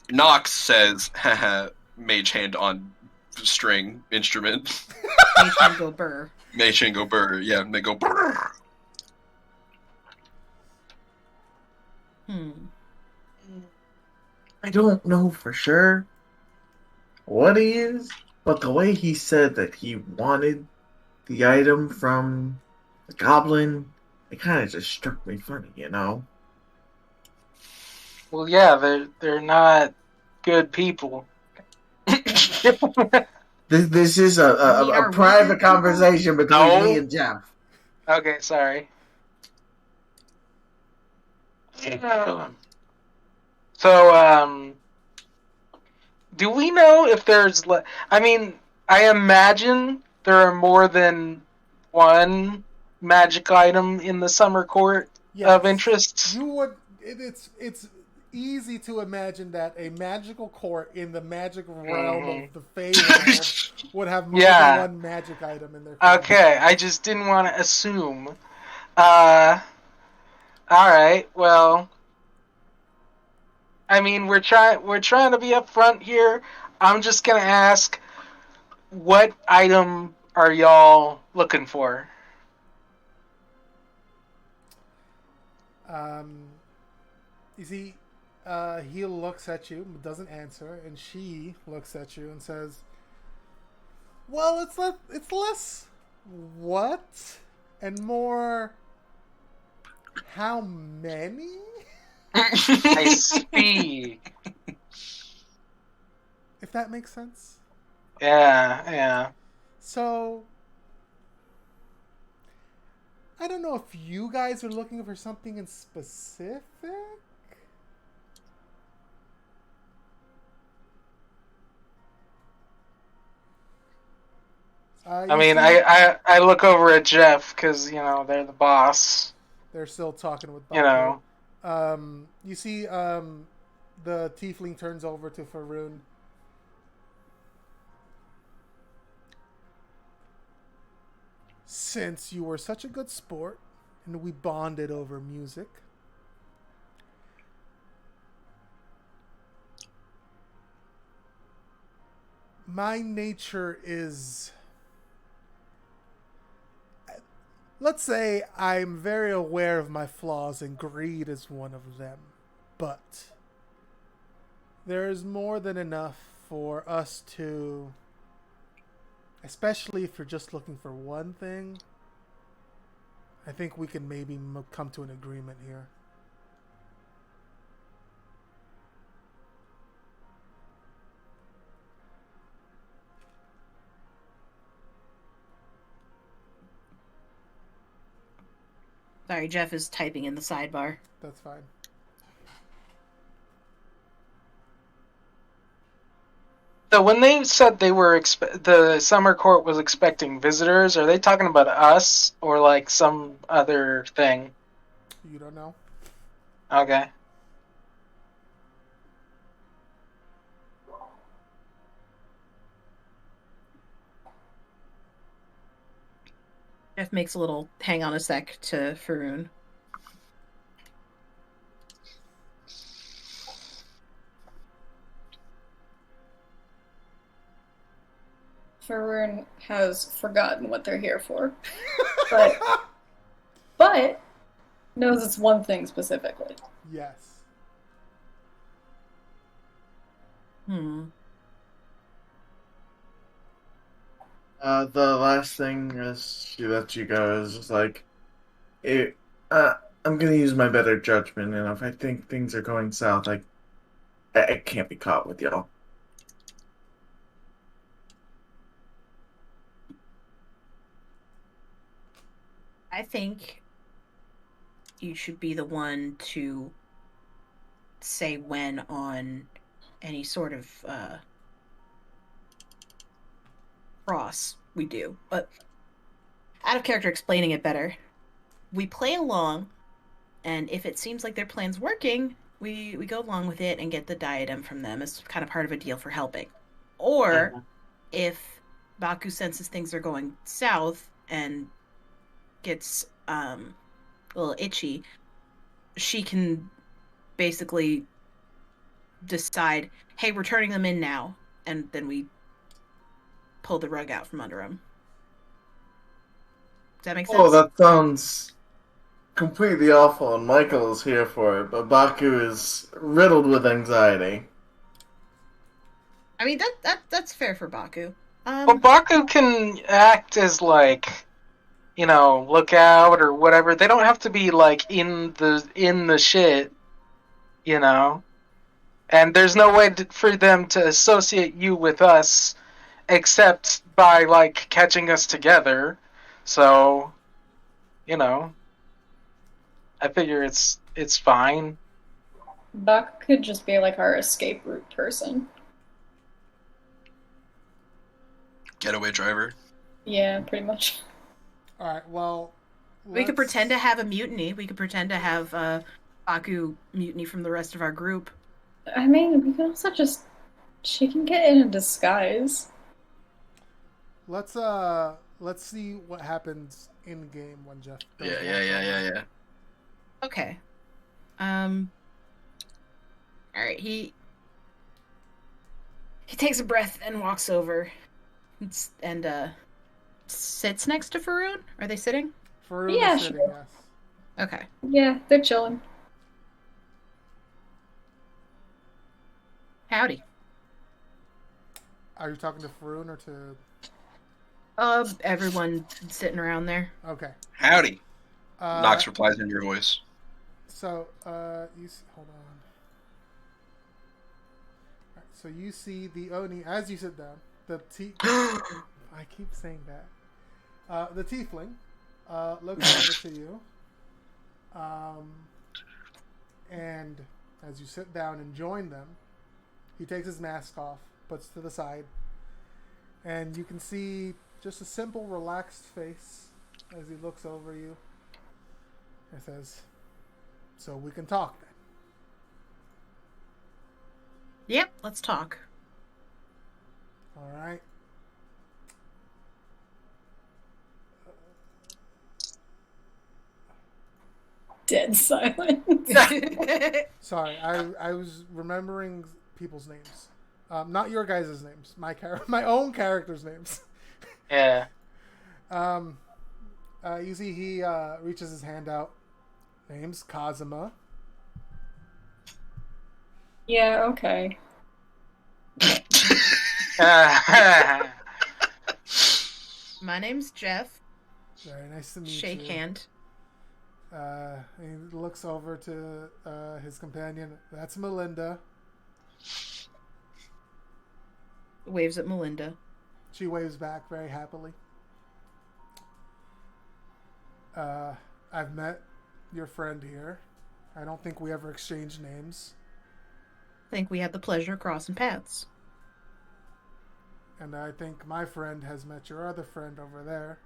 Nox says, haha, mage hand on string instrument. Mage hand go burr. Mage hand go burr, yeah, and they go burr. I don't know for sure what he is, but the way he said that he wanted the item from the goblin, it kind of just struck me funny, you know? Well, yeah, they're not good people. This is You mean, a are we private good people? conversation between No. me and Jeff. Okay, sorry. So, do we know if there's... I mean, I imagine there are more than one magic item in the summer court Yes. of interest. You would. It's easy to imagine that a magical court in the magic realm of the Feywild would have more Yeah. than one magic item in their. court. Okay, I just didn't want to assume. Alright, well... I mean, we're trying to be upfront here. I'm just gonna ask, what item are y'all looking for? You see, he looks at you, but doesn't answer, and she looks at you and says, "Well, it's less what and more how many." I speak. If that makes sense. Yeah. So, I don't know if you guys are looking for something in specific. I mean, I look over at Jeff because, you know, they're the boss. They're still talking with You know. You see, the tiefling turns over to Faroon. Since you were such a good sport, and we bonded over music, my nature is... Let's say I'm very aware of my flaws, and greed is one of them. But there is more than enough for us to... Especially if you're just looking for one thing, I think we can maybe come to an agreement here. Sorry, Jeff is typing in the sidebar. That's fine. So when they said they were the summer court was expecting visitors, are they talking about us or like some other thing? You don't know. Okay. Jeff makes a little hang on a sec to Faroon. Faroon has forgotten what they're here for, but knows it's one thing specifically. Yes. Hmm. The last thing is she lets you go is just like, it, I'm gonna use my better judgment, and if I think things are going south, I can't be caught with y'all. I think you should be the one to say when on any sort of cross we do. But out of character explaining it better, we play along, and if it seems like their plan's working, we go along with it and get the diadem from them as kind of part of a deal for helping. Or if Baku senses things are going south and gets a little itchy, she can basically decide, hey, we're turning them in now, and then we pull the rug out from under them. Does that make sense? Oh, that sounds completely awful, and Michael is here for it, but Baku is riddled with anxiety. I mean, that's fair for Baku. Well, Baku can act as like, look out or whatever. They don't have to be like in the shit, And there's no way for them to associate you with us except by like catching us together. So, I figure it's fine. Buck could just be like our escape route person. Getaway driver. Yeah, pretty much. All right. Well, we could pretend to have a mutiny. We could pretend to have Baku mutiny from the rest of our group. I mean, we can also just... She can get in a disguise. Let's see what happens in game when Jeff. Yeah. Okay. All right. He takes a breath and walks over, and sits next to Faroon. Are they sitting? Faroon Yeah, is sitting, sure. yes. Okay. Yeah, they're chilling. Howdy. Are you talking to Faroon or to? Everyone sitting around there. Okay. Howdy. Nox replies in your voice. So, hold on. Right, so you see the Oni as you sit down. I keep saying that. The tiefling looks over to you, and as you sit down and join them, he takes his mask off, puts it to the side, and you can see just a simple, relaxed face as he looks over you and says, "So we can talk then." Yep, let's talk. All right. Dead silence. Sorry, I was remembering people's names. Not your guys' names. My own character's names. Yeah. You see he reaches his hand out. Name's Kazuma. Yeah, okay. My name's Jeff. Very nice to meet you. Shake hand. He looks over to his companion. That's Melinda. Waves at Melinda. She waves back very happily. I've met your friend here. I don't think we ever exchanged names. I think we had the pleasure of crossing paths. And I think my friend has met your other friend over there.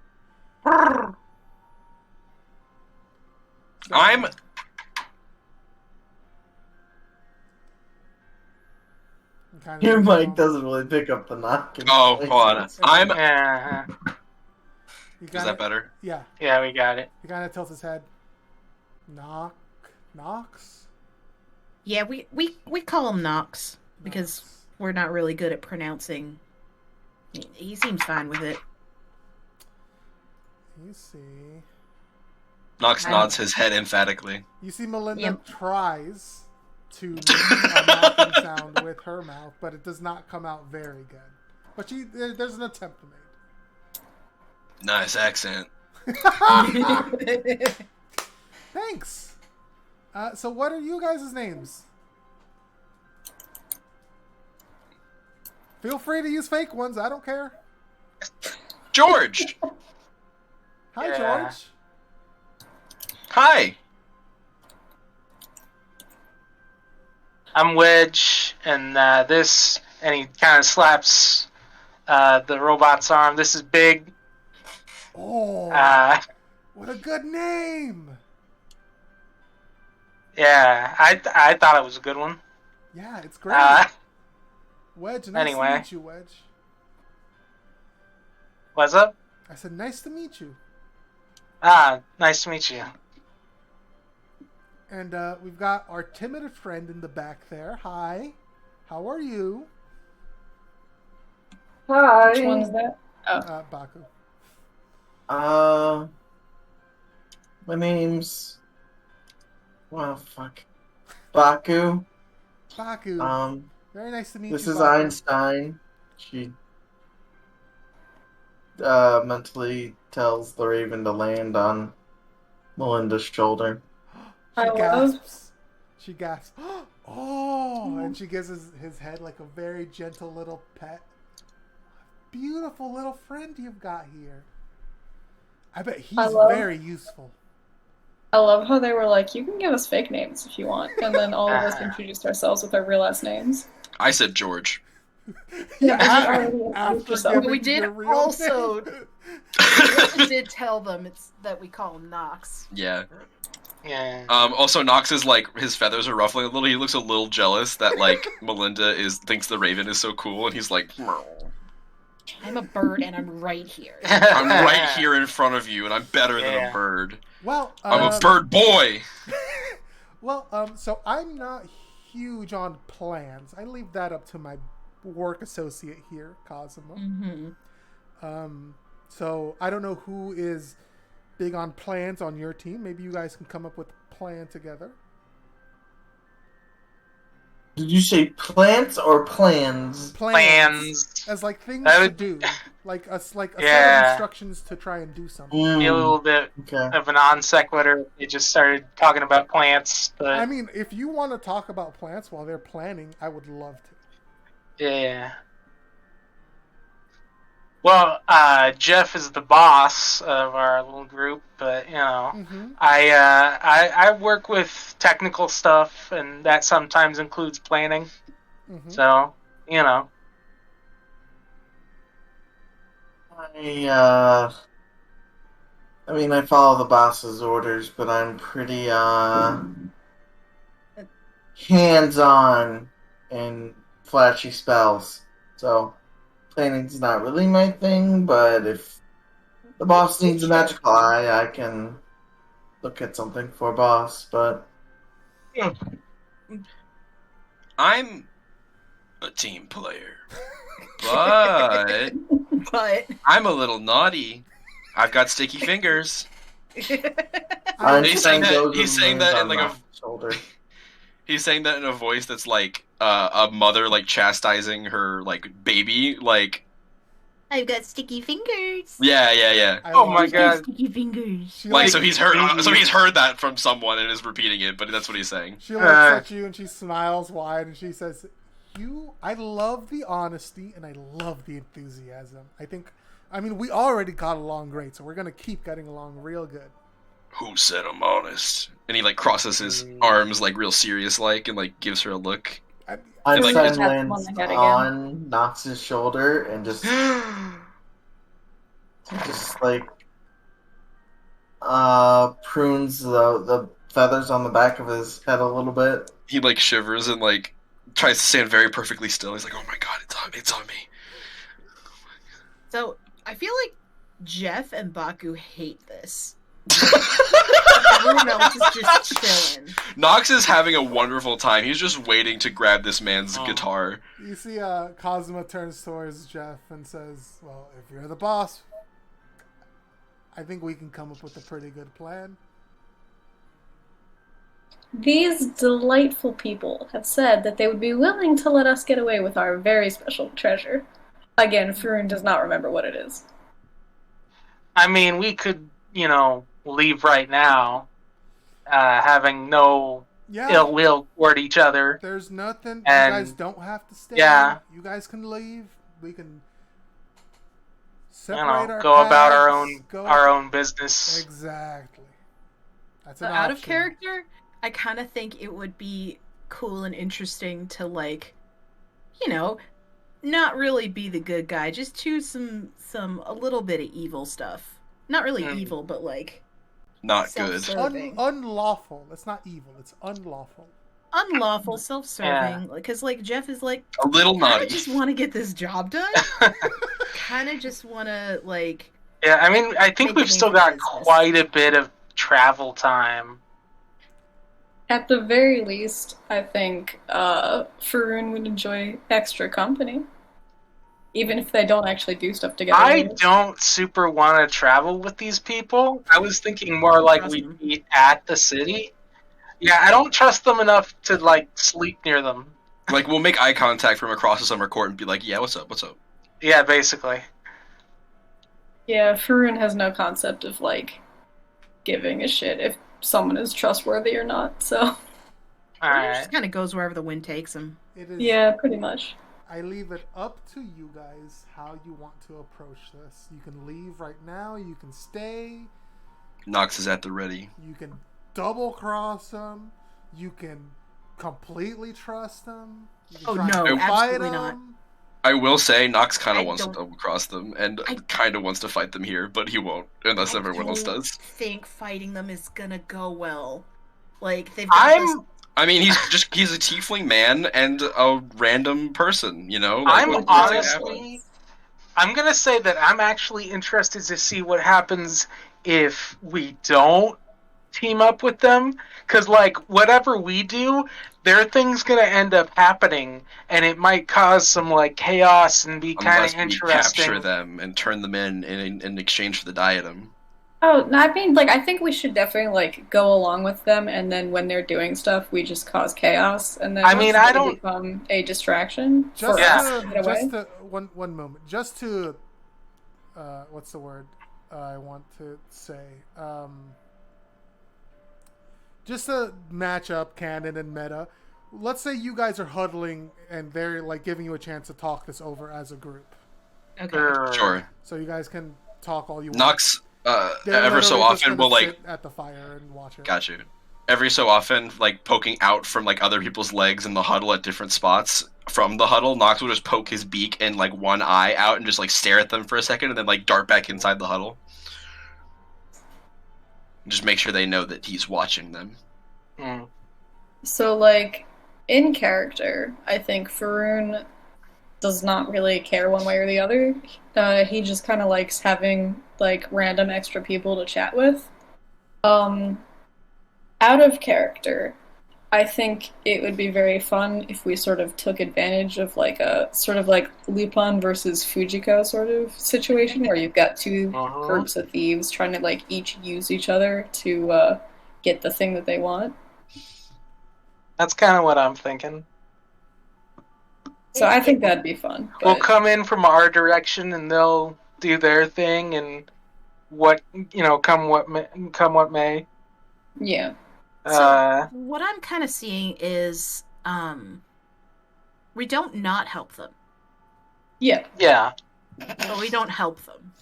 So, I'm kind Your of mic doesn't really pick up the knocking. Oh, hold on. I'm. Yeah, Is Is that better? Yeah. yeah, we got it. He kind of tilts his head. Knox? Yeah, we call him Nox because Knox. we're not really good at pronouncing. He seems fine with it. You see. Knox nods his head emphatically. You see Melinda Yep. tries to make a knocking sound with her mouth, but it does not come out very good. But there's an attempt made. Nice accent. Thanks. So what are you guys' names? Feel free to use fake ones. I don't care. George! Hi, Yeah. George. Hi! I'm Wedge, and this, and he kind of slaps the robot's arm. This is Big. Oh, what a good name. Yeah, I thought it was a good one. Yeah, it's great. Wedge, nice anyway. to meet you, Wedge. What's up? I said, nice to meet you. Nice to meet you. And we've got our timid friend in the back there. Hi. How are you? Which one is that? Baku. My name's... Well, fuck. Baku. Baku. Very nice to meet This you, is Baku. Einstein. She mentally tells the Raven to land on Melinda's shoulder. She I gasps. She gasps. Oh! And she gives his head like a very gentle little pet. Beautiful little friend you've got here. I bet he's very useful. I love how they were like, you can give us fake names if you want. And then all of us introduced ourselves with our real last names. I said George. Yeah, After yourself. giving We did your real also- name. We did tell them that we call him Nox. Yeah. Yeah. Also, Knox is like, his feathers are ruffling a little. He looks a little jealous that, like, Melinda thinks the Raven is so cool, and he's like, I'm a bird and I'm right here. I'm right here in front of you, and I'm better than Yeah. a bird. Well, I'm a bird boy! Well, so I'm not huge on plans. I leave that up to my work associate here, Cosimo. Mm-hmm. So I don't know who is big on plans on your team. Maybe you guys can come up with a plan together. Did you say plants or plans? Plans. As like things That to would- do, like a set of Yeah. instructions to try and do something. Be a little bit Okay. of a non sequitur. They just started talking about plants, but I mean, if you want to talk about plants while they're planning, I would love to. yeah. Well, Jeff is the boss of our little group, but you know, Mm-hmm. I work with technical stuff, and that sometimes includes planning. Mm-hmm. So you know, I mean, I follow the boss's orders, but I'm pretty, hands-on in flashy spells. So, planning's not really my thing, but if the boss needs a magical eye, I can look at something for boss, but... I'm a team player. But But I'm a little naughty. I've got sticky fingers. He's saying that in like a shoulder. He's saying that in a voice that's like a mother like chastising her like baby, like I've got sticky fingers. yeah. oh my god, Sticky fingers. She Like like, so he's heard that from someone and is repeating it, but that's what he's saying. she looks at you and she smiles wide and she says, I love the honesty and I love the enthusiasm. I mean, we already got along great, so we're gonna keep getting along real good. Who said I'm honest? And he like crosses his arms like real serious like and like gives her a look. Einstein Pat them on lands the head again. on Nox's shoulder and just like prunes the feathers on the back of his head a little bit. He like shivers and like tries to stand very perfectly still. He's like, "Oh my god, it's on me." So I feel like Jeff and Baku hate this. Everyone else is just chilling. Nox is having a wonderful time. He's just waiting to grab this man's guitar. You see, Cosma turns towards Jeff and says, "Well, if you're the boss, I think we can come up with a pretty good plan." These delightful people have said that they would be willing to let us get away with our very special treasure. Again, Furun does not remember what it is. I mean, we could, leave right now, having no ill will toward each other. There's nothing. And, you guys don't have to stay. Yeah. You guys can leave. We can Go separate about paths, our own business. Exactly. That's So an out of option. character, I kind of think it would be cool and interesting to not really be the good guy, just choose a little bit of evil stuff. Not really evil, but like Not good. self-serving. Unlawful. It's not evil. It's unlawful. Unlawful, self-serving. Because like Jeff is like, A little kind naughty. of just want to get this job done. Kind of just want to like. Yeah, I mean, I think Make we've a still name for got business. quite a bit of travel time. At the very least, I think Furun would enjoy extra company. Even if they don't actually do stuff together. I don't super want to travel with these people. I was thinking more like Trust we them. meet at the city. Yeah, I don't trust them enough to like sleep near them. Like, we'll make eye contact from across the summer court and be like, "Yeah, what's up? What's up?" Yeah, basically. Yeah, Furun has no concept of like giving a shit if someone is trustworthy or not. So All He right. just kind of goes wherever the wind takes him. It is. yeah, pretty much. I leave it up to you guys how you want to approach this. You can leave right now. You can stay. Nox is at the ready. You can double cross them. You can completely trust them. You can Oh, try no, and fight absolutely not. them. I will say, Nox kind I of wants to don't- double cross them and I- kind of wants to fight them here, but he won't unless I everyone else don't does. think fighting them is gonna go well. Like they've got this. I mean, he's a tiefling man and a random person, you know? I'm what's gonna happen? honestly, I'm gonna say that I'm actually interested to see what happens if we don't team up with them, because like whatever we do, their thing's gonna end up happening, and it might cause some like chaos and be kind Unless of we interesting. capture them and turn them in exchange for the diadem. Oh, no, I mean, like, I think we should definitely like go along with them, and then when they're doing stuff, we just cause chaos, and then I mean, once I they don't- become a distraction Just for Yeah. us to get away. just to, one moment. Just to what's the word I want to say? Just to match up canon and meta. Let's say you guys are huddling and they're like giving you a chance to talk this over as a group. Okay. Sure. So you guys can talk all you want. Nox, They're ever so literally just often gonna will like, sit at the fire and watch it. got you. Every so often, like poking out from like other people's legs in the huddle at different spots from the huddle, Nox will just poke his beak and like one eye out and just like stare at them for a second and then like dart back inside the huddle. Just make sure they know that he's watching them. Mm. So, like, in character, I think Faroon does not really care one way or the other. He just kind of likes having, like, random extra people to chat with. Out of character, I think it would be very fun if we sort of took advantage of, like, a sort of like Lupin versus Fujiko sort of situation where you've got two groups of thieves trying to, like, each use each other to get the thing that they want. That's kind of what I'm thinking. So I think that'd be fun. We'll But come in from our direction, and they'll do their thing, and come what may. yeah, So what I'm kind of seeing is, we don't not help them, yeah, Yeah, but we don't help them.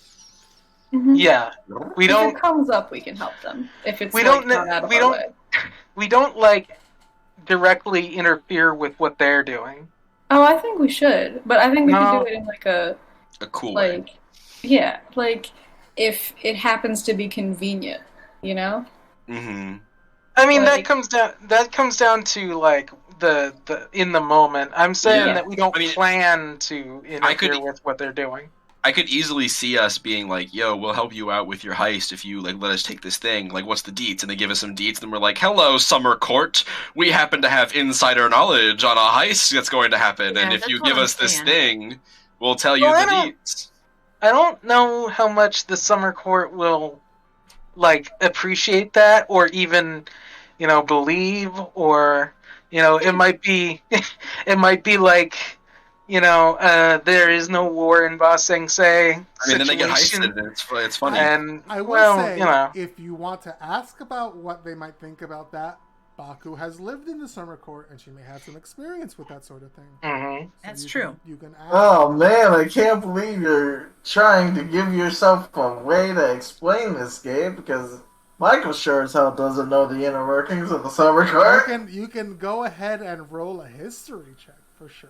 Mhm. yeah. We If don't. it comes up, we can help them. If it's We like, don't. not out of We our don't. way. We don't like directly interfere with what they're doing. Oh, I think we should, but I think we could do No. it in like a A cool way. like, yeah, like if it happens to be convenient, you know? Mm-hmm. I mean, Like- that comes down to like the in the moment. I'm saying Yeah. that we don't I mean, plan to interfere with what they're doing. I could easily see us being like, "Yo, we'll help you out with your heist if you like let us take this thing. Like, what's the deets?" And they give us some deets, and we're like, "Hello, Summer Court. We happen to have insider knowledge on a heist that's going to happen, Yeah, and if that's you what give I'm us this saying. thing, we'll tell you Well, I the don't- deets." I don't know how much the summer court will like appreciate that, or even, believe, or it might be, it might be like, there is no war in Ba Sing Se I mean, then they get situation. heisted, and it's funny. And I will well, say, if you want to ask about what they might think about that, Baku has lived in the summer court, and she may have some experience with that sort of thing. mhm. So That's you true. You can ask. Oh man, I can't believe you're trying to give yourself a way to explain this game because Michael sure as hell doesn't know the inner workings of the summer court. You can go ahead and roll a history check for sure.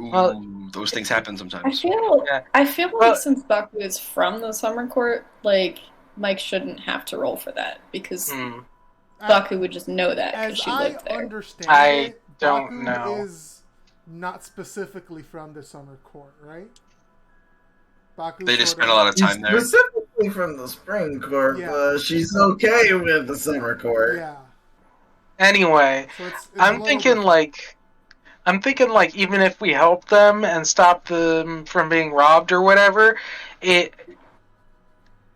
Ooh, Well, those things happen I sometimes. feel Yeah. I feel like Well- since Baku is from the summer court, like Mike shouldn't have to roll for that because Mm. Baku would just know that because As she I lived there. understand I it, don't Baku know. is not specifically from the summer court, right? Baku They just spend a lot of She's time there. specifically from the spring court, Yeah. but she's okay with the summer court. Yeah. Anyway, So it's a I'm little thinking different. like even if we help them and stop them from being robbed or whatever,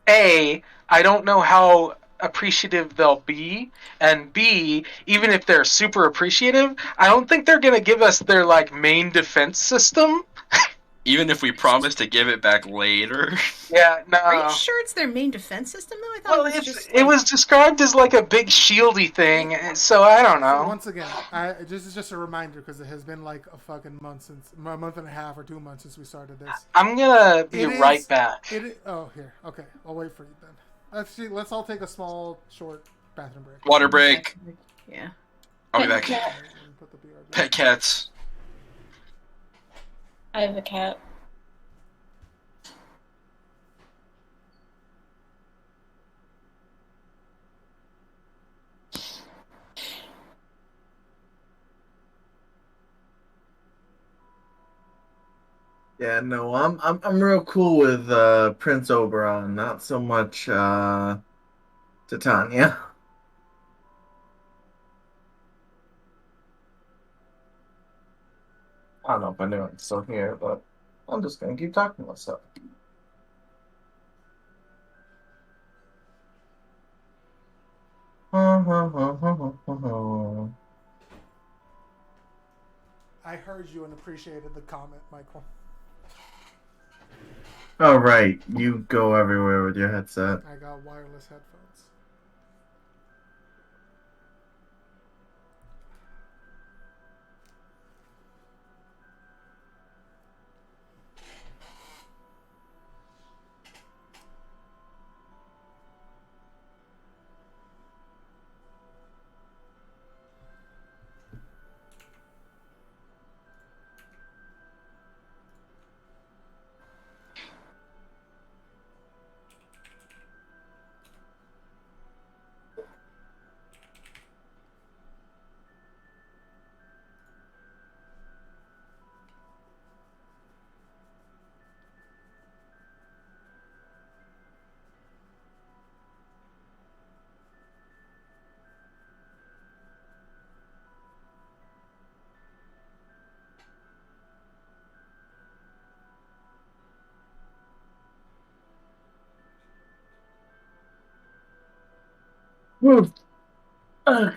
I don't know how appreciative they'll be, and B, even if they're super appreciative, I don't think they're gonna give us their like main defense system. Even if we promise to give it back later. Yeah, no. Are you sure it's their main defense system though? I thought Well, it was just it was described as like a big shieldy thing, so I don't So know. once again, this is just a reminder because it has been like a fucking month a month and a half or 2 months since we started this. I'm gonna be It is- right back. Oh, here. Okay, I'll wait for you then. Let's all take a small, short bathroom break. Water break. Yeah. I'll be back. Let me put the BRB. Pet cats. I have a cat. Yeah, no, I'm real cool with Prince Oberon, not so much Titania. I don't know if anyone's still here, but I'm just gonna keep talking to myself. I heard you and appreciated the comment, Michael. Oh right, you go everywhere with your headset. I got wireless headphones. Whew. Okay.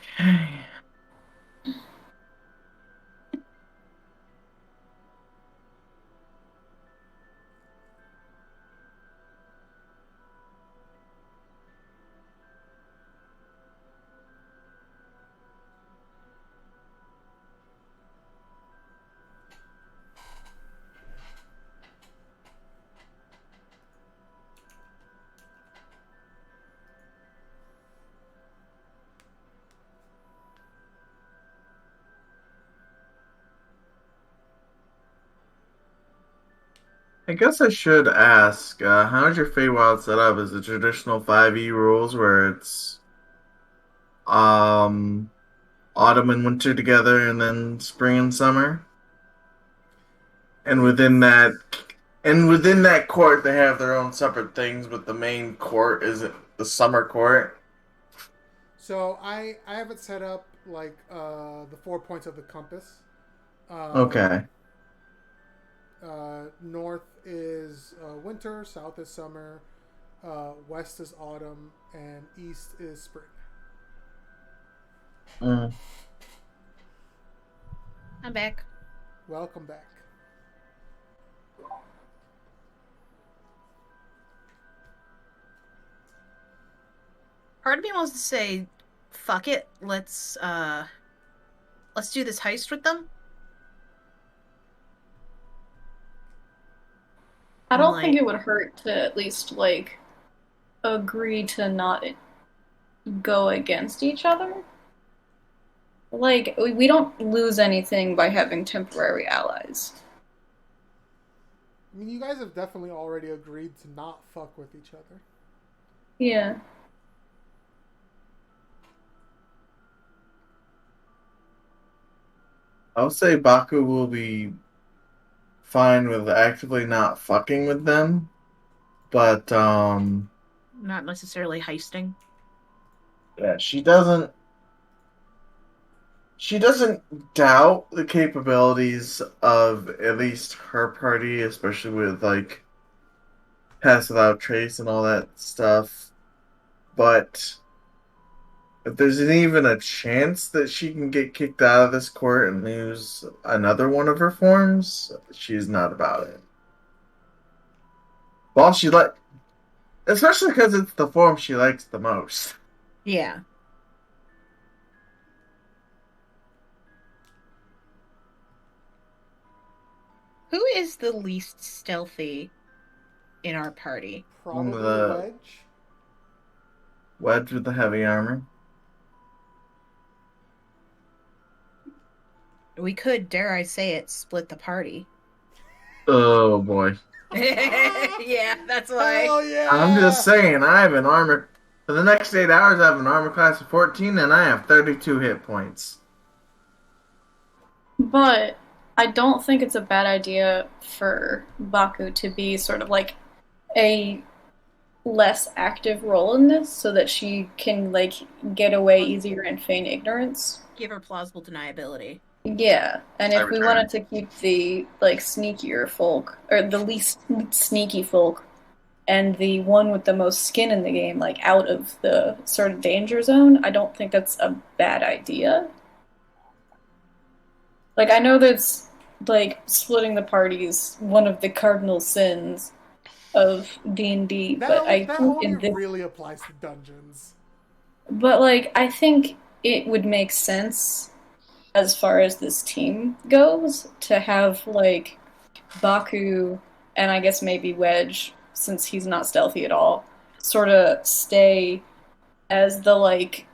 I guess I should ask, how's your Feywild set up? Is it traditional 5e rules where it's um autumn and winter together and then spring and summer? And within that court they have their own separate things, but the main court is the summer court. So I have it set up like the 4 points of the compass. Okay. North is winter, south is summer, west is autumn, and east is spring. Mm. I'm back. Welcome back. Part of me wants to say, fuck it, let's do this heist with them. I don't think it would hurt to at least like agree to not go against each other. Like we don't lose anything by having temporary allies. I mean, you guys have definitely already agreed to not fuck with each other. Yeah. I'll say Baku will be fine with actively not fucking with them, but Not necessarily heisting. yeah, she doesn't doubt the capabilities of at least her party, especially with like Pass Without Trace and all that stuff. But if there's even a chance that she can get kicked out of this court and lose another one of her forms, she's not about it. Well, especially because it's the form she likes the most. Yeah. Who is the least stealthy in our party? Probably The Wedge. Wedge with the heavy armor. We could, dare I say it, split the party. Oh boy. Yeah, that's why. Hell yeah! I'm just saying, I have an armor. For the next 8 hours, I have an armor class of 14, and I have 32 hit points. But I don't think it's a bad idea for Baku to be sort of like a less active role in this so that she can like get away easier and feign ignorance. Give her plausible deniability. Yeah, and I if we return. wanted to keep the like sneakier folk or the least sneaky folk and the one with the most skin in the game like out of the sort of danger zone, I don't think that's a bad idea. Like I know that's like splitting the parties one of the cardinal sins of D&D, but I That think in only this really applies to dungeons. but like I think it would make sense as far as this team goes to have like Baku and I guess maybe Wedge, since he's not stealthy at all, sort of stay as the like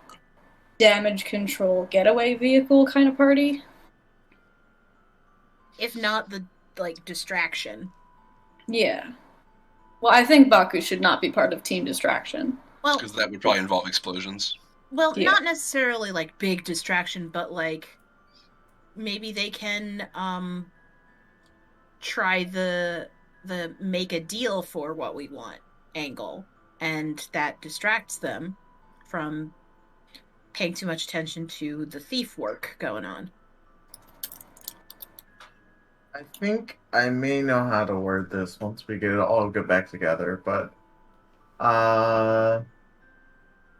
damage control getaway vehicle kind of party. If not the like distraction. Yeah. Well, I think Baku should not be part of Team Distraction. Well, Because that would probably involve explosions. well, Yeah. not necessarily like big distraction, but like maybe they can try the make a deal for what we want angle, and that distracts them from paying too much attention to the thief work going on. I think I may know how to word this once we get back together, but while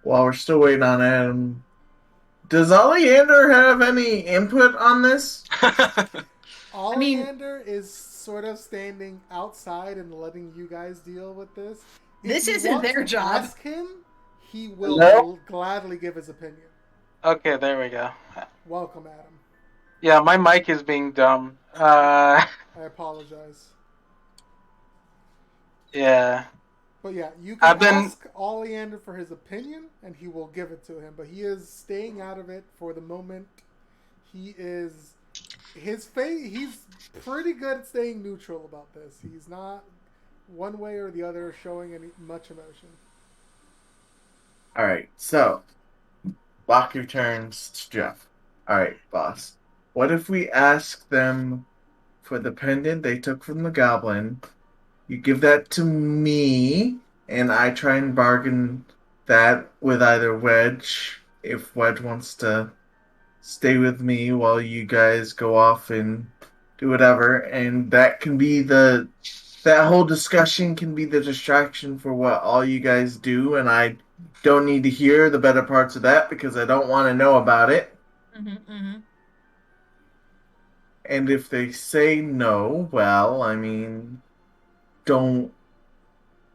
we're still waiting on Adam, does Oleander have any input on this? Oleander is sort of standing outside and letting you guys deal with this. If This you isn't want their to job. Ask him, he will No. gladly give his opinion. Okay, there we go. Welcome, Adam. Yeah, my mic is being dumb. I apologize. Yeah. But yeah, you can I've been- ask Oleander for his opinion, and he will give it to him. But he is staying out of it for the moment. He is he's pretty good at staying neutral about this. He's not one way or the other showing any much emotion. Alright, so Baku turns to Jeff. Alright, boss. What if we ask them for the pendant they took from the goblin? You give that to me, and I try and bargain that with either Wedge, if Wedge wants to stay with me while you guys go off and do whatever, and that whole discussion can be the distraction for what all you guys do, and I don't need to hear the better parts of that because I don't want to know about it. And if they say no, well, I mean, don't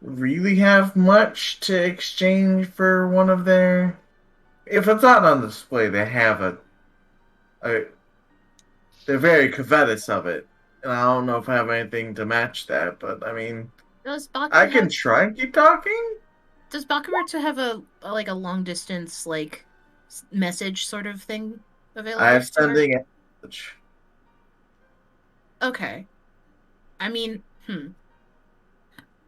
really have much to exchange for one of their... If it's not on display, they have they're very covetous of it. And I don't know if I have anything to match that, but I mean, I can try and keep talking. Does Bakumatsu have a long distance message sort of thing available? I have sending a message. Okay. I mean,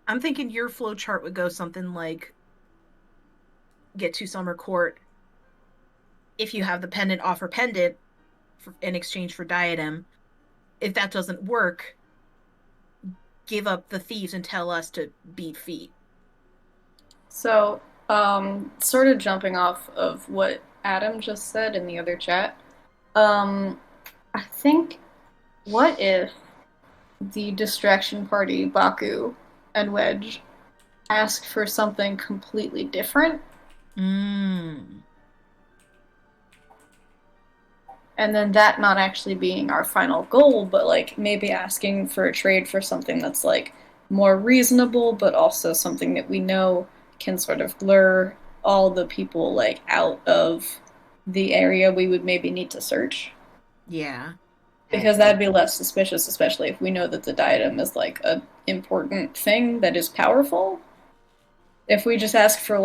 I'm thinking your flow chart would go something like get to Summer Court. If you have the pendant, offer pendant in exchange for diadem. If that doesn't work, give up the thieves and tell us to beat feet. So, sort of jumping off of what Adam just said in the other chat, I think, what if the distraction party, Baku and Wedge, asked for something completely different? And then that not actually being our final goal, but maybe asking for a trade for something that's more reasonable, but also something that we know can sort of lure all the people out of the area we would maybe need to search. Yeah. Because that'd be less suspicious, especially if we know that the diadem is an important thing that is powerful. If we just ask for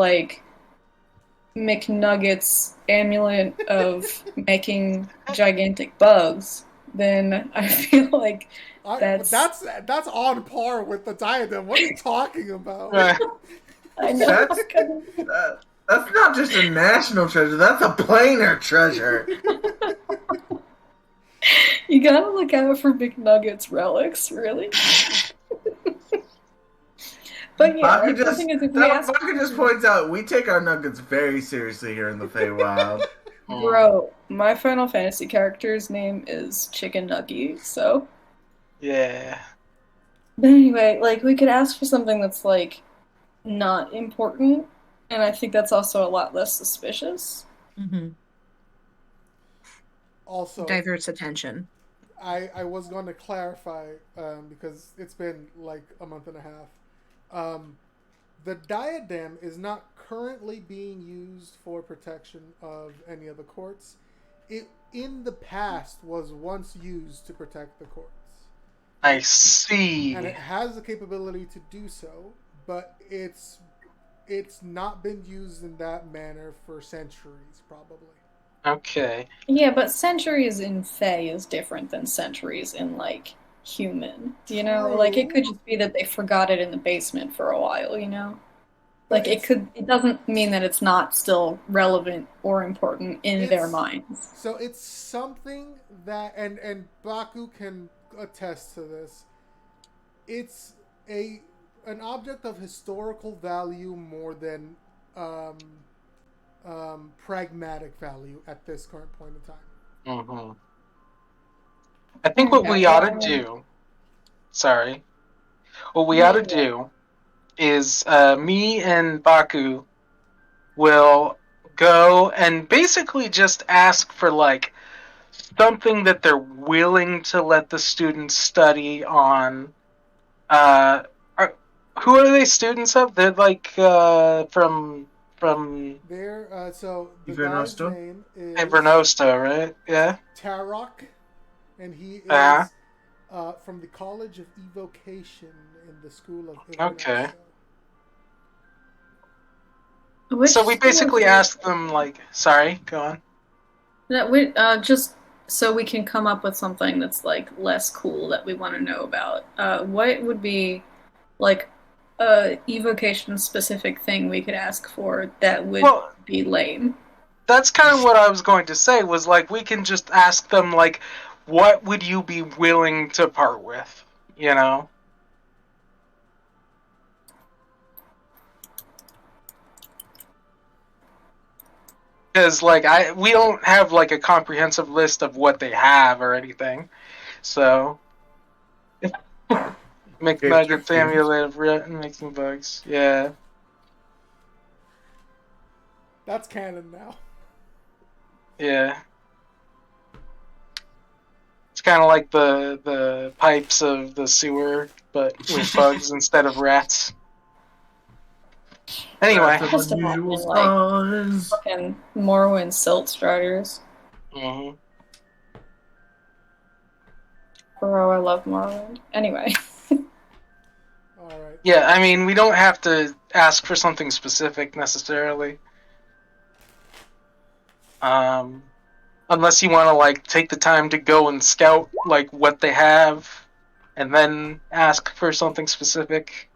McNugget's amulet of making gigantic bugs, then I feel like that's on par with the diadem. What are you talking about? I know. That's not just a national treasure. That's a planar treasure. You gotta look out for McNugget's relics, really. But yeah, Baku just points out we take our nuggets very seriously here in the Feywild. Bro, my Final Fantasy character's name is Chicken Nuggy, so... Yeah. But anyway, we could ask for something that's, not important, and I think that's also a lot less suspicious. Also, diverts attention. I was going to clarify, because it's been a month and a half. The diadem is not currently being used for protection of any of the courts. It, in the past, was once used to protect the courts. I see. And it has the capability to do so, but it's not been used in that manner for centuries, probably. Okay. Yeah, but centuries in Fey is different than centuries in, human. You know? True. It could just be that they forgot it in the basement for a while, you know? It doesn't mean that it's not still relevant or important in their minds. So it's something that, and Baku can attest to this, it's an object of historical value more than pragmatic value at this current point in time. Mm-hmm. I think what we ought to do... Sorry. What we ought to do is me and Baku will go and basically just ask for something that they're willing to let the students study on. Who are they students of? They're from There, so the Evernosta? guy's name is Evernosta, right? Yeah. Tarok, and he is from the College of Evocation in the School of Evernosta. Okay. Which So we basically ask them sorry, go on. No, just so we can come up with something that's like less cool that we want to know about. What would be like a evocation specific thing we could ask for that would Well, be lame? that's kind of what I was going to say. Was like we can just ask them like, what would you be willing to part with? You know. Because like we don't have like a comprehensive list of what they have or anything, so make It's nuggets, tricky. amulet, making bugs. Yeah, That's canon now. yeah. It's kind of like the pipes of the sewer, but with bugs instead of rats. Anyway, That's Just unusual imagine, like- size. Fucking Morrowind silt striders. mhm. Bro, I love Morrowind. Anyway. All right. Yeah, I mean we don't have to ask for something specific necessarily. Unless you want to like take the time to go and scout like what they have, and then ask for something specific.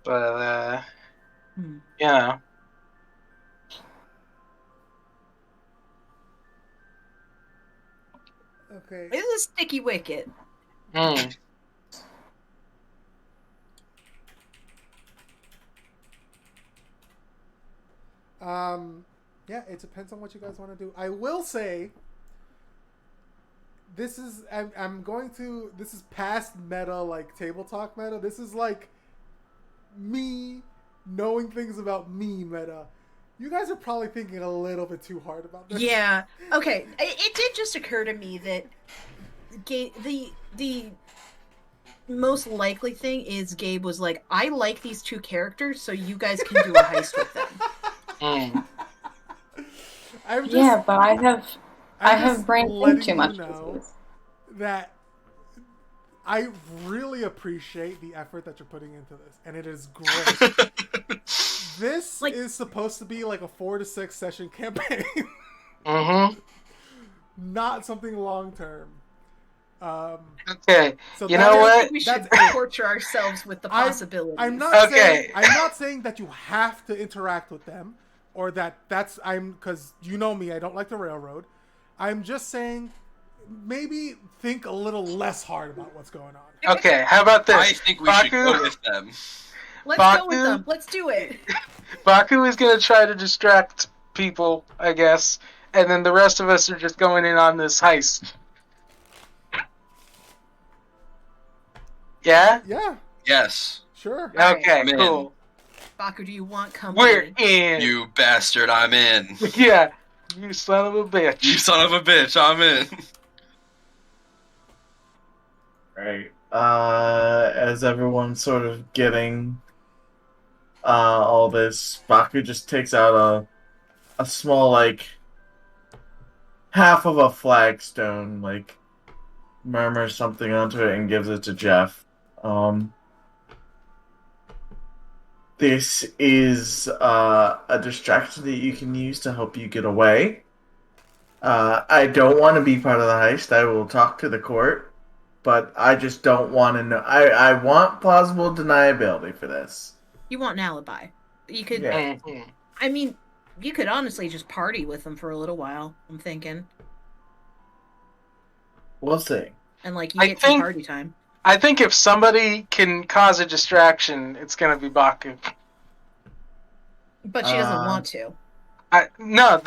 But you know, Okay. This is a sticky wicket. mm. Yeah, it depends on what you guys want to do. I will say, this is I'm going to this is past meta, like table talk meta. This is like me knowing things about me meta. You guys are probably thinking a little bit too hard about this. Yeah. Okay. It did just occur to me that the most likely thing is Gabe was like, I like these two characters, so you guys can do a heist with them. Mm. I'm just, Yeah, but I I'm have just brain letting too much. you know that I really appreciate the effort that you're putting into this, and it is great. This Like- is supposed to be like a 4 to 6 session campaign, Mm-hmm. not something long term. Okay. So You that know is- what? I think we should that's- torture ourselves with the I'm- possibilities. I'm not Okay. saying that you have to interact with them, or that's because you know me, I don't like the railroad. I'm just saying, maybe think a little less hard about what's going on. Okay. How about this? I think we should Baku? go with them. Let's go with Baku? them. Let's do it. Baku is gonna try to distract people, I guess, and then the rest of us are just going in on this heist. Yeah? Yeah, Yes. sure. Okay, I'm in. cool. Baku, do you want company? We're in. You bastard, I'm in. Yeah. You son of a bitch. You son of a bitch, I'm in. Right. As everyone's sort of getting all this, Baku just takes out a small, like, half of a flagstone, like, murmurs something onto it and gives it to Jeff. This is a distraction that you can use to help you get away. I don't want to be part of the heist. I will talk to the court, but I just don't want to know. I want plausible deniability for this. You want an alibi. You could. Yeah. Mhm. I mean, you could honestly just party with them for a little while. I'm thinking, We'll see. and like you I get some think- party time. I think if somebody can cause a distraction, it's gonna be Baku. But she doesn't Uh, want to. No,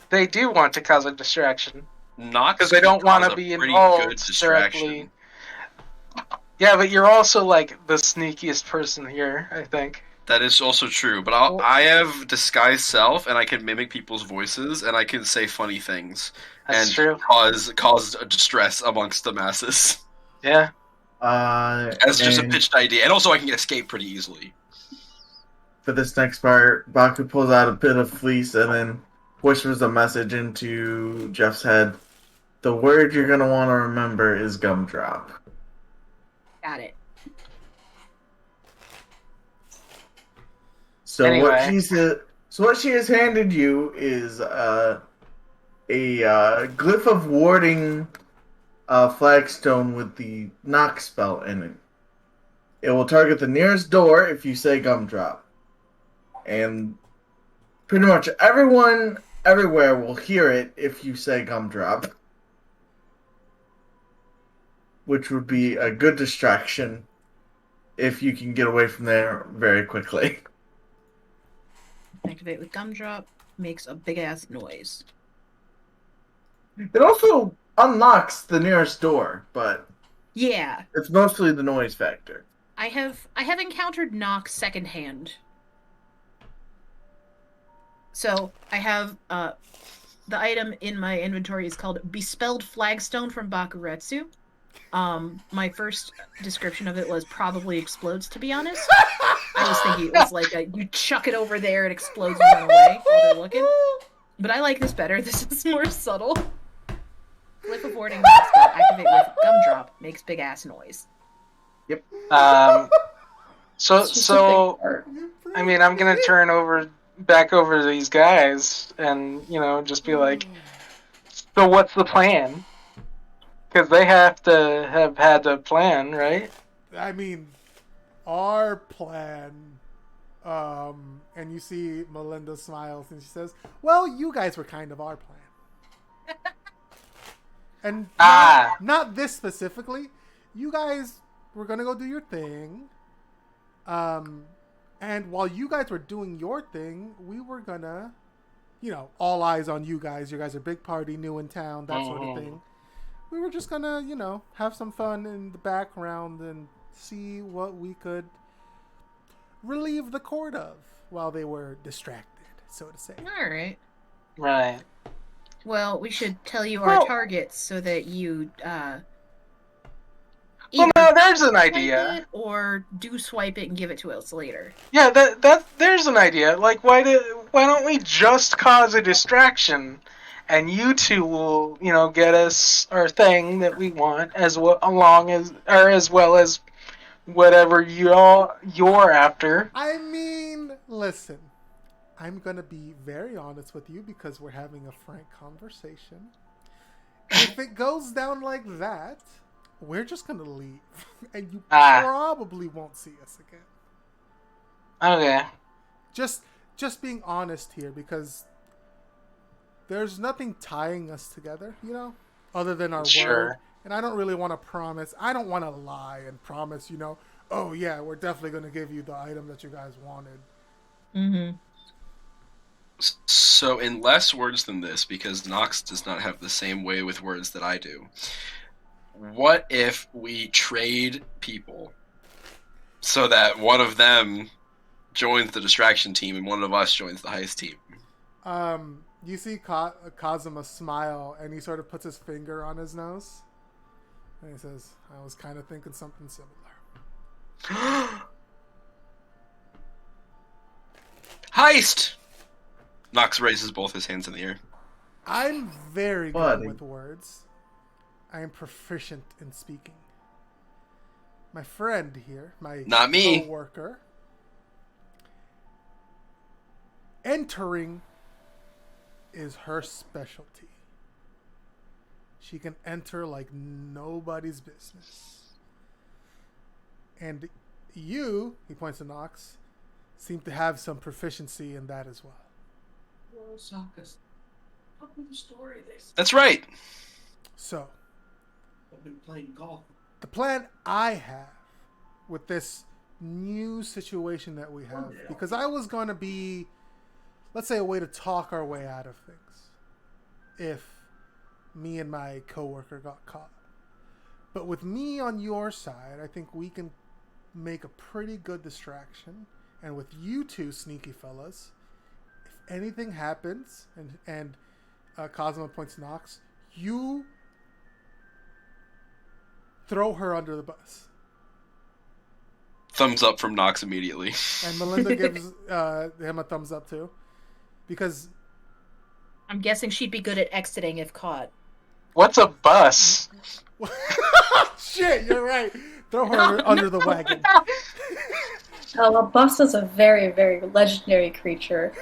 they do want to cause a distraction. Knox Because they don't want cause to a be pretty involved good distraction. directly. Yeah, but you're also like the sneakiest person here, I think. That is also true, but Well- I have disguised self, and I can mimic people's voices, and I can say funny things, That's and true. cause a distress amongst the masses. Yeah. As just a And pitched idea, and also I can escape pretty easily. for this next part, Baku pulls out a bit of fleece and then whispers a message into Jeff's head. The word you're gonna want to remember is gumdrop. Got it. So Anyway. what she said. So what she has handed you is a glyph of warding flagstone with the knock spell in it. It will target the nearest door if you say gumdrop. And pretty much everyone everywhere will hear it if you say gumdrop. Which would be a good distraction if you can get away from there very quickly. Activate with gumdrop. Makes a big ass noise. It also unlocks the nearest door, but Yeah. it's mostly the noise factor. I have encountered knock secondhand. So I have the item in my inventory is called Bespelled Flagstone from Bakuretsu. My first description of it was probably explodes, to be honest. I was thinking it was like you chuck it over there, it explodes and run away while they're looking. But I like this better. This is more subtle. Flip of warding spell, activate with gumdrop, makes big ass noise. Yep. So I mean, I'm gonna turn back over to these guys, and just be like, so what's the plan? Because they have to have had a plan, right? I mean, our plan, and you see Melinda smiles and she says, well, you guys were kind of our plan. And not this specifically. You guys were going to go do your thing. And while you guys were doing your thing, we were going to, all eyes on you guys. You guys are big party, new in town, that sort of thing. We were just going to, have some fun in the background and see what we could relieve the court of while they were distracted, so to say. All right. Right. Well, we should tell you our targets so that you well, now there's an idea. Or do swipe it and give it to us later. Yeah, there's an idea. Like, why don't we just cause a distraction, and you two will, get us our thing that we want as well as whatever you're after. I mean, listen. I'm going to be very honest with you because we're having a frank conversation. And if it goes down like that, we're just going to leave. And you probably won't see us again. Okay. Just being honest here because there's nothing tying us together, other than our word. And I don't really want to promise. I don't want to lie and promise, oh, yeah, we're definitely going to give you the item that you guys wanted. Mm-hmm. So, in less words than this, because Nox does not have the same way with words that I do, what if we trade people so that one of them joins the distraction team and one of us joins the heist team? You see Kazuma smile, and he sort of puts his finger on his nose. And he says, I was kind of thinking something similar. Heist! Nox raises both his hands in the air. I'm very good with words. I am proficient in speaking. My friend here, my Not me. co-worker, entering is her specialty. She can enter like nobody's business. And you, he points to Nox, seem to have some proficiency in that as well. That's right. So, I've been playing golf. The plan I have with this new situation that we have, because I was going to be, let's say, a way to talk our way out of things if me and my coworker got caught. But with me on your side, I think we can make a pretty good distraction. And with you two sneaky fellas, if anything happens, and Cosmo points to Nox, you throw her under the bus. Thumbs up from Nox immediately. And Melinda gives him a thumbs up too. Because I'm guessing she'd be good at exiting if caught. What's a bus? Shit, you're right. Throw her under the wagon. Well, Busta's a very, very legendary creature.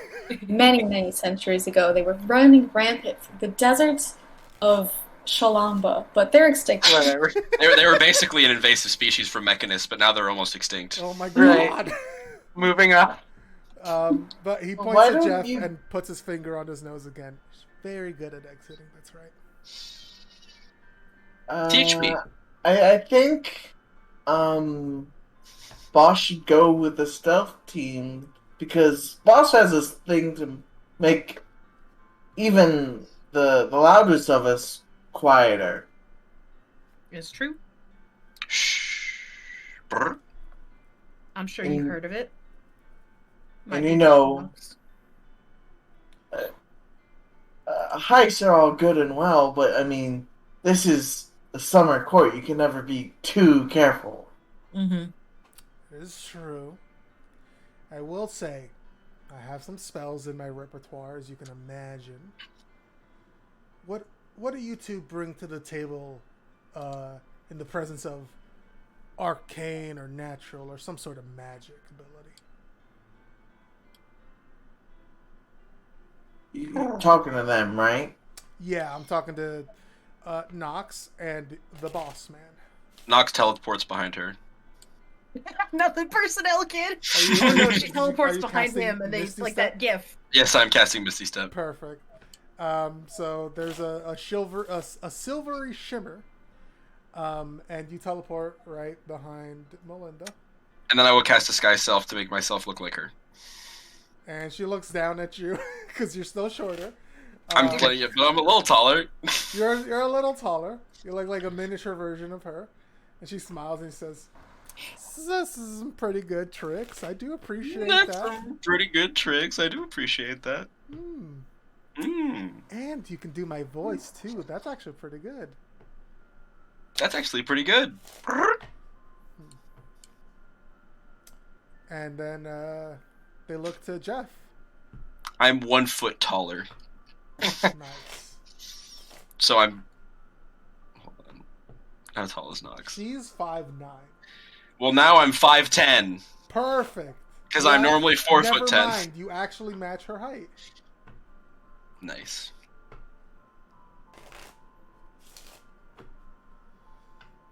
Many, many centuries ago, they were running rampant through the deserts of Shalamba, but they're extinct. Whatever. They were basically an invasive species from Mechanist, but now they're almost extinct. Oh my Right. god. Moving on. But he Why points at don't Jeff you- and puts his finger on his nose again. He's very good at exiting, that's right. Teach me. I think Boss should go with the stealth team because Boss has this thing to make even the loudest of us quieter. It's true. Shh. Brr. I'm sure you've And- heard of it. and be you know- Knox. Hikes are all good and well, but I mean, this is a summer court. You can never be too careful. Mm-hmm. It is true. I will say, I have some spells in my repertoire, as you can imagine. What do you two bring to the table in the presence of arcane or natural or some sort of magic ability? You're talking to them, right? Yeah, I'm talking to Nox and the boss man. Nox teleports behind her. Nothing personnel, kid. Are you- Oh no, are she you teleports behind casting him, and they Misty like Step? that gif. Yes, I'm casting Misty Step. Perfect. So there's a silvery shimmer, and you teleport right behind Melinda, And then I will cast Disguise Self to make myself look like her. and she looks down at you because you're still shorter. I'm playing it, but I'm a little taller. You're a little taller. You look like a miniature version of her, and she smiles and says, "This is some pretty good tricks. I do appreciate That's that." some pretty good tricks. I do appreciate that. Hmm. Mm. And you can do my voice too. That's actually pretty good. That's actually pretty good. And then they look to Jeff. I'm 1 foot taller, Nice. so I'm. Hold on. How tall is Nox? She's 5'9". Well, now I'm 5'10", Perfect. because You I'm act- normally 4 Never foot 10. mind. You actually match her height. Nice.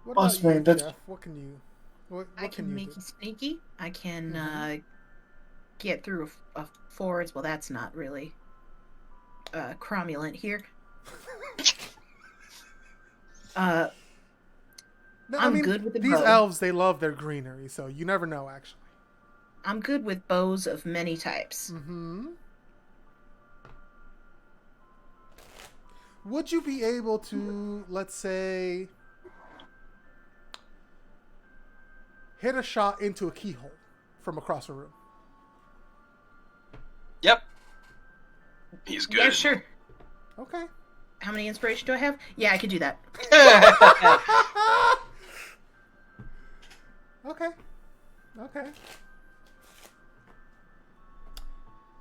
What Boss about you, man, that's- Jeff? What can you? What I can can you make do? you sneaky. I can Mhm. get through a forwards. Well, that's not really cromulent here. No, I'm good with the these bow. elves. They love their greenery, so you never know. Actually. I'm good with bows of many types. Mm-hmm. Would you be able to, let's say, hit a shot into a keyhole from across a room? Yep. He's good. Yeah, sure. Okay. How many inspiration do I have? Yeah, I could do that. Okay. Okay.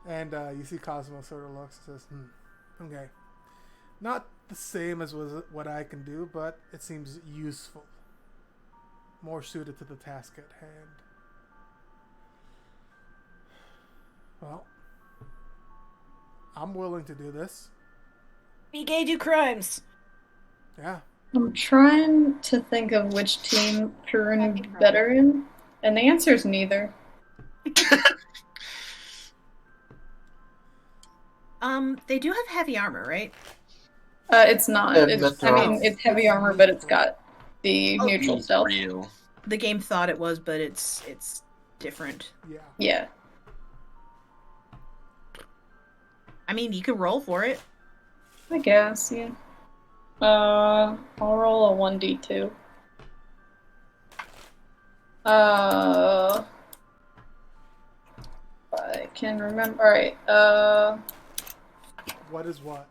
And you see Cosmo sort of looks and says, okay. Not the same as what I can do, but it seems useful. More suited to the task at hand. Well, I'm willing to do this. Be gay, do crimes. Yeah. I'm trying to think of which team Karun would be better in, and the answer is neither. They do have heavy armor, right? It's not. Yeah, It's, that's I right. mean, it's heavy armor, but it's got the Oh, neutral stealth. Real. The game thought it was, but it's different. Yeah. Yeah. I mean, you could roll for it. I guess, yeah. I'll roll a 1d2. I can remember. Alright, What is what?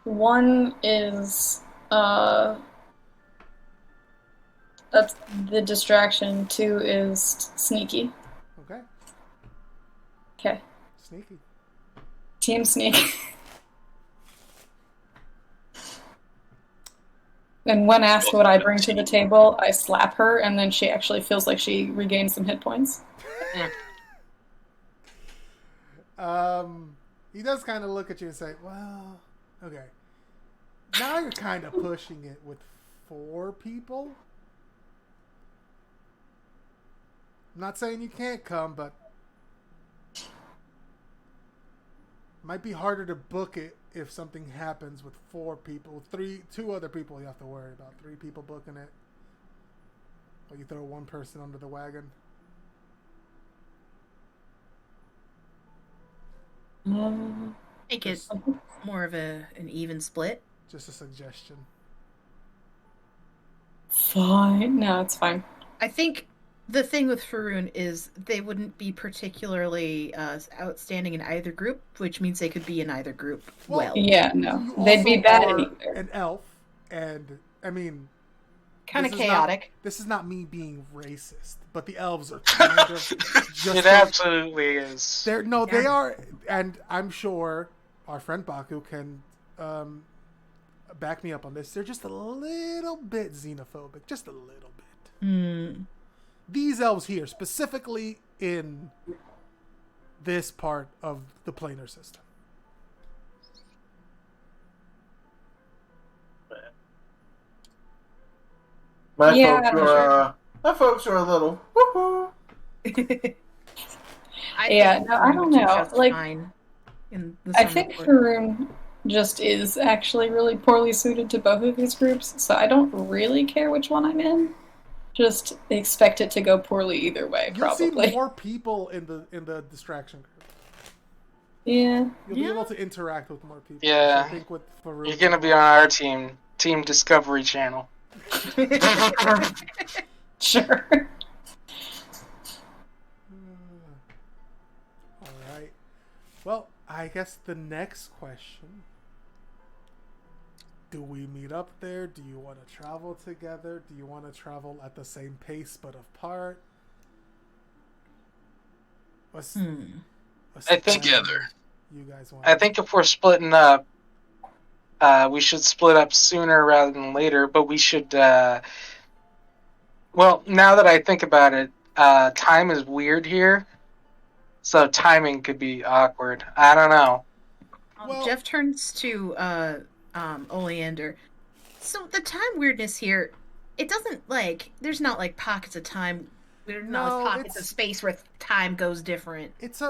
one is, that's the distraction. 2 is sneaky. Okay. Okay. Sneaky. Team sneak. And when asked what I bring to the table, I slap her, and then she actually feels like she regains some hit points. He does kind of look at you and say, well, okay. Now you're kind of pushing it with 4 people. I'm not saying you can't come, but might be harder to book it if something happens with 4 people. 2 other people you have to worry about. 3 people booking it. Or you throw 1 person under the wagon. Make it more of an even split. Just a suggestion. Fine. No, it's fine. I think the thing with Faroon is they wouldn't be particularly outstanding in either group, which means they could be in either group well. Yeah, no. You They'd be also bad are in either. an elf, and I mean, Kind of this is chaotic. This is not me being racist, but the elves are kind of just It absolutely is. They are, and I'm sure our friend Baku can back me up on this. They're just a little bit xenophobic, just a little bit. These elves here, specifically in this part of the planar system. My Yeah, folks are a little woohoo. Yeah, no, I don't know. Just Like, fine in the I summer think court. Faroon just is actually really poorly suited to both of these groups, so I don't really care which one I'm in. Just expect it to go poorly either way, You'll probably. see more people in the distraction group. Yeah. You'll be able to interact with more people. Yeah. I think with Farouk, You're gonna be on our team, Team Discovery Channel. Sure. All right. Well, I guess the next question: do we meet up there? Do you want to travel together? Do you want to travel at the same pace but apart? What's I think- together. You guys want? I think if we're splitting up, we should split up sooner rather than later. But we should. Well, now that I think about it, time is weird here, so timing could be awkward. I don't know. Well- Jeff turns to Oleander. So the time weirdness here, it doesn't there's not pockets of time. There's not No, pockets of it's- space where time goes different. It's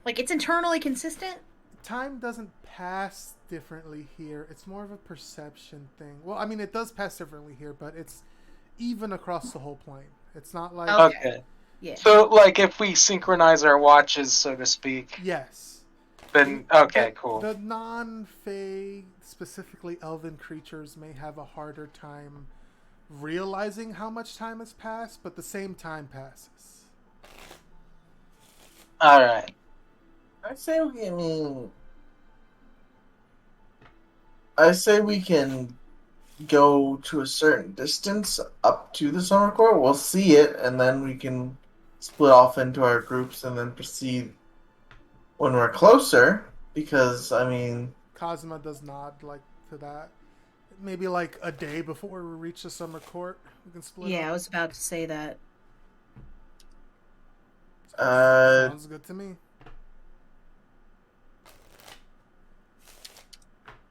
It's internally consistent. time doesn't pass differently here. It's more of a perception thing. Well, I mean, it does pass differently here, but it's even across the whole plane. It's not like Okay. Yeah. So, if we synchronize our watches, so to speak, yes. then okay, cool. The non-Fey, specifically elven creatures, may have a harder time realizing how much time has passed, but the same time passes. All right. I say we can go to a certain distance up to the summer court. We'll see it, and then we can split off into our groups and then proceed when we're closer. Because, I mean, Cosma does nod to that. Maybe a day before we reach the summer court, we can split Yeah, I up. was about to say that. Sounds good to me.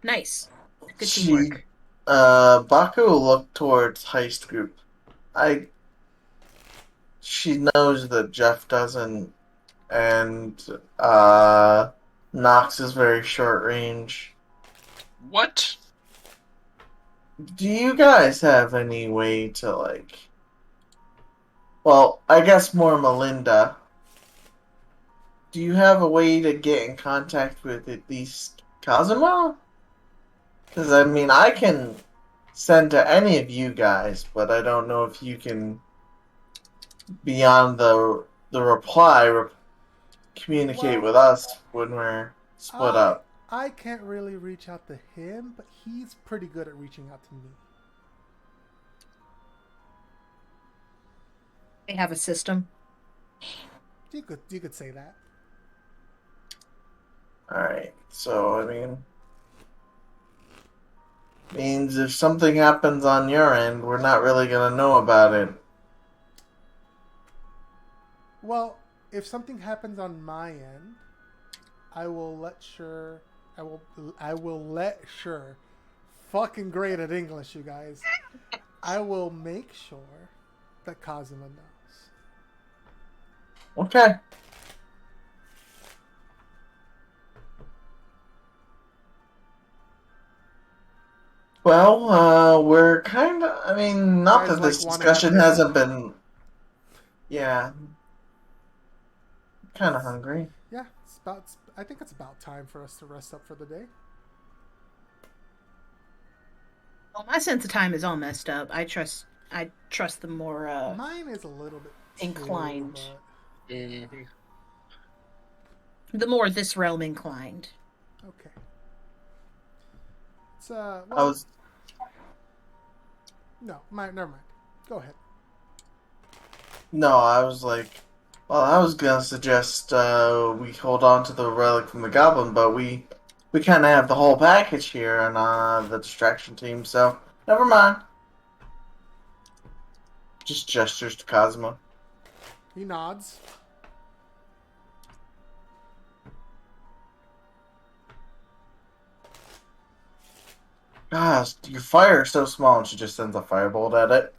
Nice. Good teamwork. Baku will look towards Heist Group. She knows that Jeff doesn't, and Nox is very short range. What? Do you guys have any way to well, I guess more Melinda. Do you have a way to get in contact with at least Cosimo? Because, I mean, I can send to any of you guys, but I don't know if you can, beyond the reply, communicate with us when we're split up. I can't really reach out to him, but he's pretty good at reaching out to me. They have a system. You could say that. Alright, so, I mean, Means if something happens on your end, we're not really gonna know about it. Well, if something happens on my end, I will let sure. I will let sure. Fucking great at English, you guys. I will make sure that Kazuma knows. Okay. Well, we're kind of. I mean, not Guys, that this like, wanna have discussion dinner? hasn't been. Yeah. Kind of hungry. Yeah, it's about. I think it's about time for us to rest up for the day. Well, my sense of time is all messed up. I trust the more Mine is a little bit too, inclined. but the more this realm inclined. okay. It's I well, was. no, never mind. Go ahead. No, I was like. Well, I was gonna suggest we hold on to the relic from the goblin, but we kind of have the whole package here on the distraction team, so never mind. Just gestures to Cosmo. He nods. Gosh, your fire is so small, and she just sends a firebolt at it.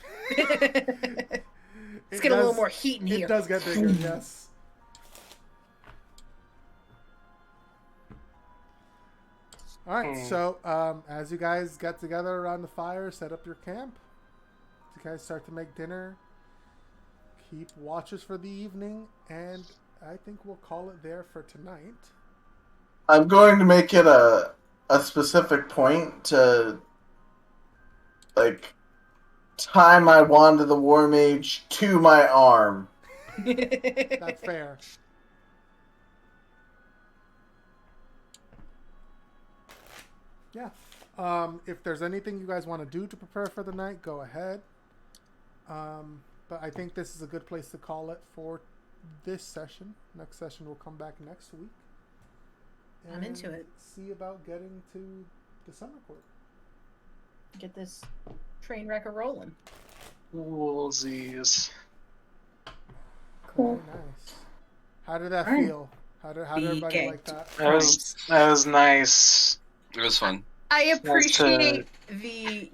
Let's get a little more heat in It here. does get bigger, yes. All right, so as you guys get together around the fire, set up your camp. You guys start to make dinner. Keep watches for the evening, and I think we'll call it there for tonight. I'm going to make it a specific point to like tie my wand of the war mage to my arm. That's fair. Yeah. If there's anything you guys want to do to prepare for the night, go ahead. But I think this is a good place to call it for this session. Next session will come back next week. I'm into it. See about getting to the summer court. Get this train wreck a rolling. Woolsies. Cool. Very nice. How did that All right. feel? How did everybody Okay. like that? That was nice. It was fun. I Nice appreciate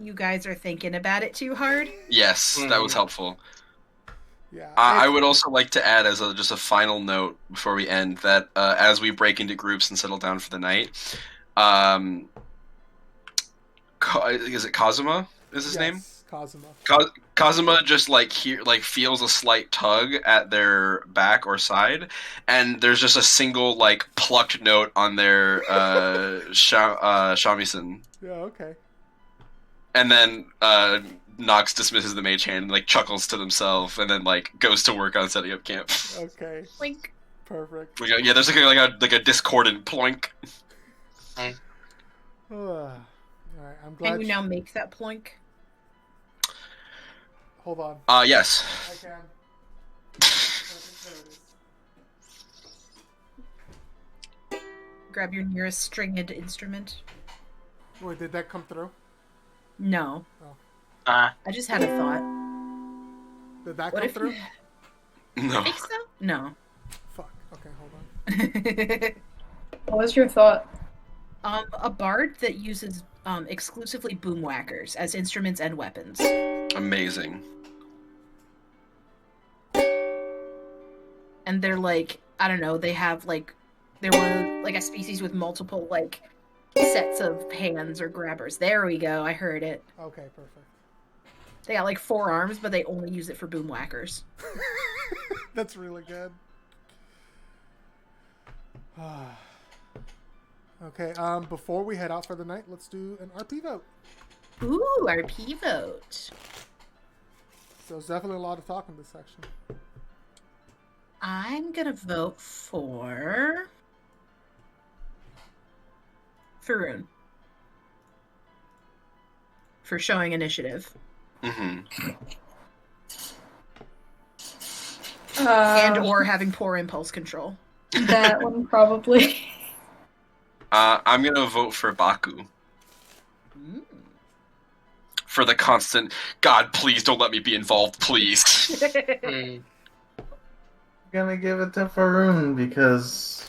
you guys are thinking about it too hard. Yes, that was helpful. Yeah. I would also like to add as just a final note before we end that as we break into groups and settle down for the night, is it Kazuma? Is his name? Kazuma. Kazuma just feels a slight tug at their back or side, and there's just a single plucked note on their shamisen, Yeah, okay. and then Nox dismisses the mage hand and chuckles to themselves, and then goes to work on setting up camp. Okay. Plink. Perfect. Yeah, there's a discordant ploink. Alright, I'm glad. Can you now make that ploink? Hold on. Yes. I can. There it is. Grab your nearest stringed instrument. Wait, did that come through? No. Uh, I just had a thought. Did that What come if through? you No. think so? No. Fuck. Okay, hold on. What was your thought? A bard that uses exclusively boomwhackers as instruments and weapons. Amazing. And they're I don't know, they have they're one a species with multiple sets of hands or grabbers. There we go, I heard it. Okay, perfect. They got 4 arms, but they only use it for boomwhackers. That's really good. Okay, before we head out for the night, let's do an RP vote. Ooh, RP vote. So there's definitely a lot of talk in this section. I'm gonna vote for Faroon. For showing initiative. Mm-hmm. And or having poor impulse control. That one probably. I'm gonna vote for Baku. for the constant, God, please don't let me be involved, please. Mm. Gonna give it to Faroon because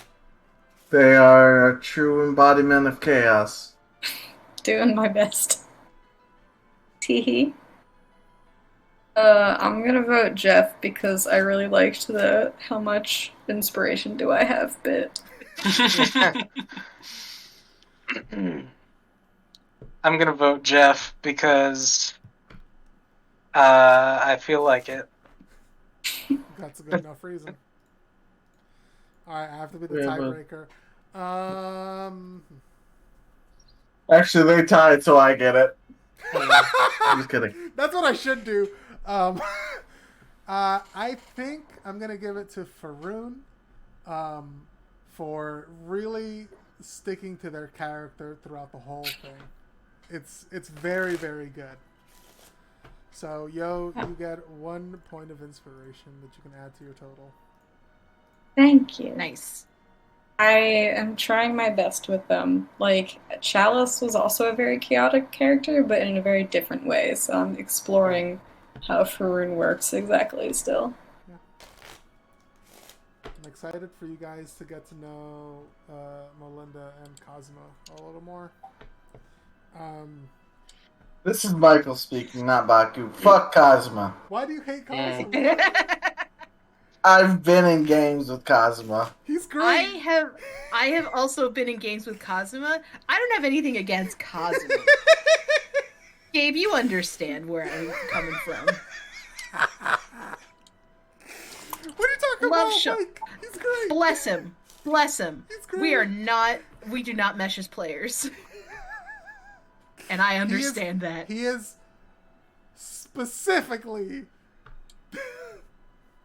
they are a true embodiment of chaos. Doing my best. Teehee. I'm gonna vote Jeff because I really liked the how much inspiration do I have bit. I'm gonna vote Jeff because I feel like it. That's a good enough reason. All right, I have to be the Yeah, but- tiebreaker. Actually, they tied, so I get it. I'm just kidding. That's what I should do. I think I'm gonna give it to Faroon for really sticking to their character throughout the whole thing. It's very, very good. So, Yo, you get 1 point of inspiration that you can add to your total. Thank you. Nice. I am trying my best with them. Like, Chalice was also a very chaotic character, but in a very different way. So I'm exploring how Faroon works exactly still. I'm excited for you guys to get to know Melinda and Cosmo a little more. This is Michael speaking, not Baku. Fuck Kazuma. Why do you hate Cosmo? I've been in games with Kazuma. He's great. I have also been in games with Kazuma. I don't have anything against Kazuma. Gabe, you understand where I'm coming from. What are you talking Love about, show. Mike? He's great. Bless him. Bless him. He's great. We do not mesh as players. And I understand that. He is specifically...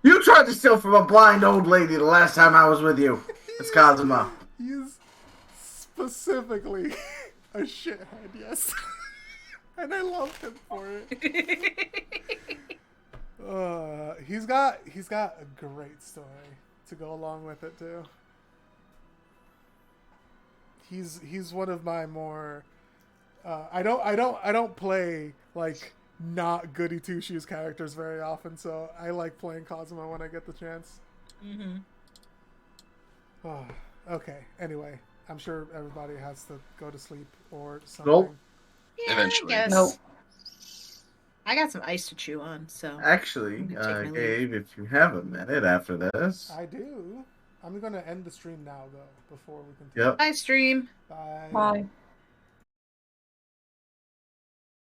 You tried to steal from a blind old lady the last time I was with you. It's Kazuma. He is specifically a shithead, yes. And I love him for it. He's got a great story to go along with it too. He's one of my more I don't play like not goody two shoes characters very often, so I like playing Cosmo when I get the chance. Mm-hmm. Oh, okay. Anyway, I'm sure everybody has to go to sleep or something. Nope. Yeah, Eventually. I guess. Nope. I got some ice to chew on, so. Actually, I'm gonna take my Gabe, if you have a minute after this. I do. I'm gonna end the stream now, though, before we continue. Yep. Bye, stream. Bye. Bye.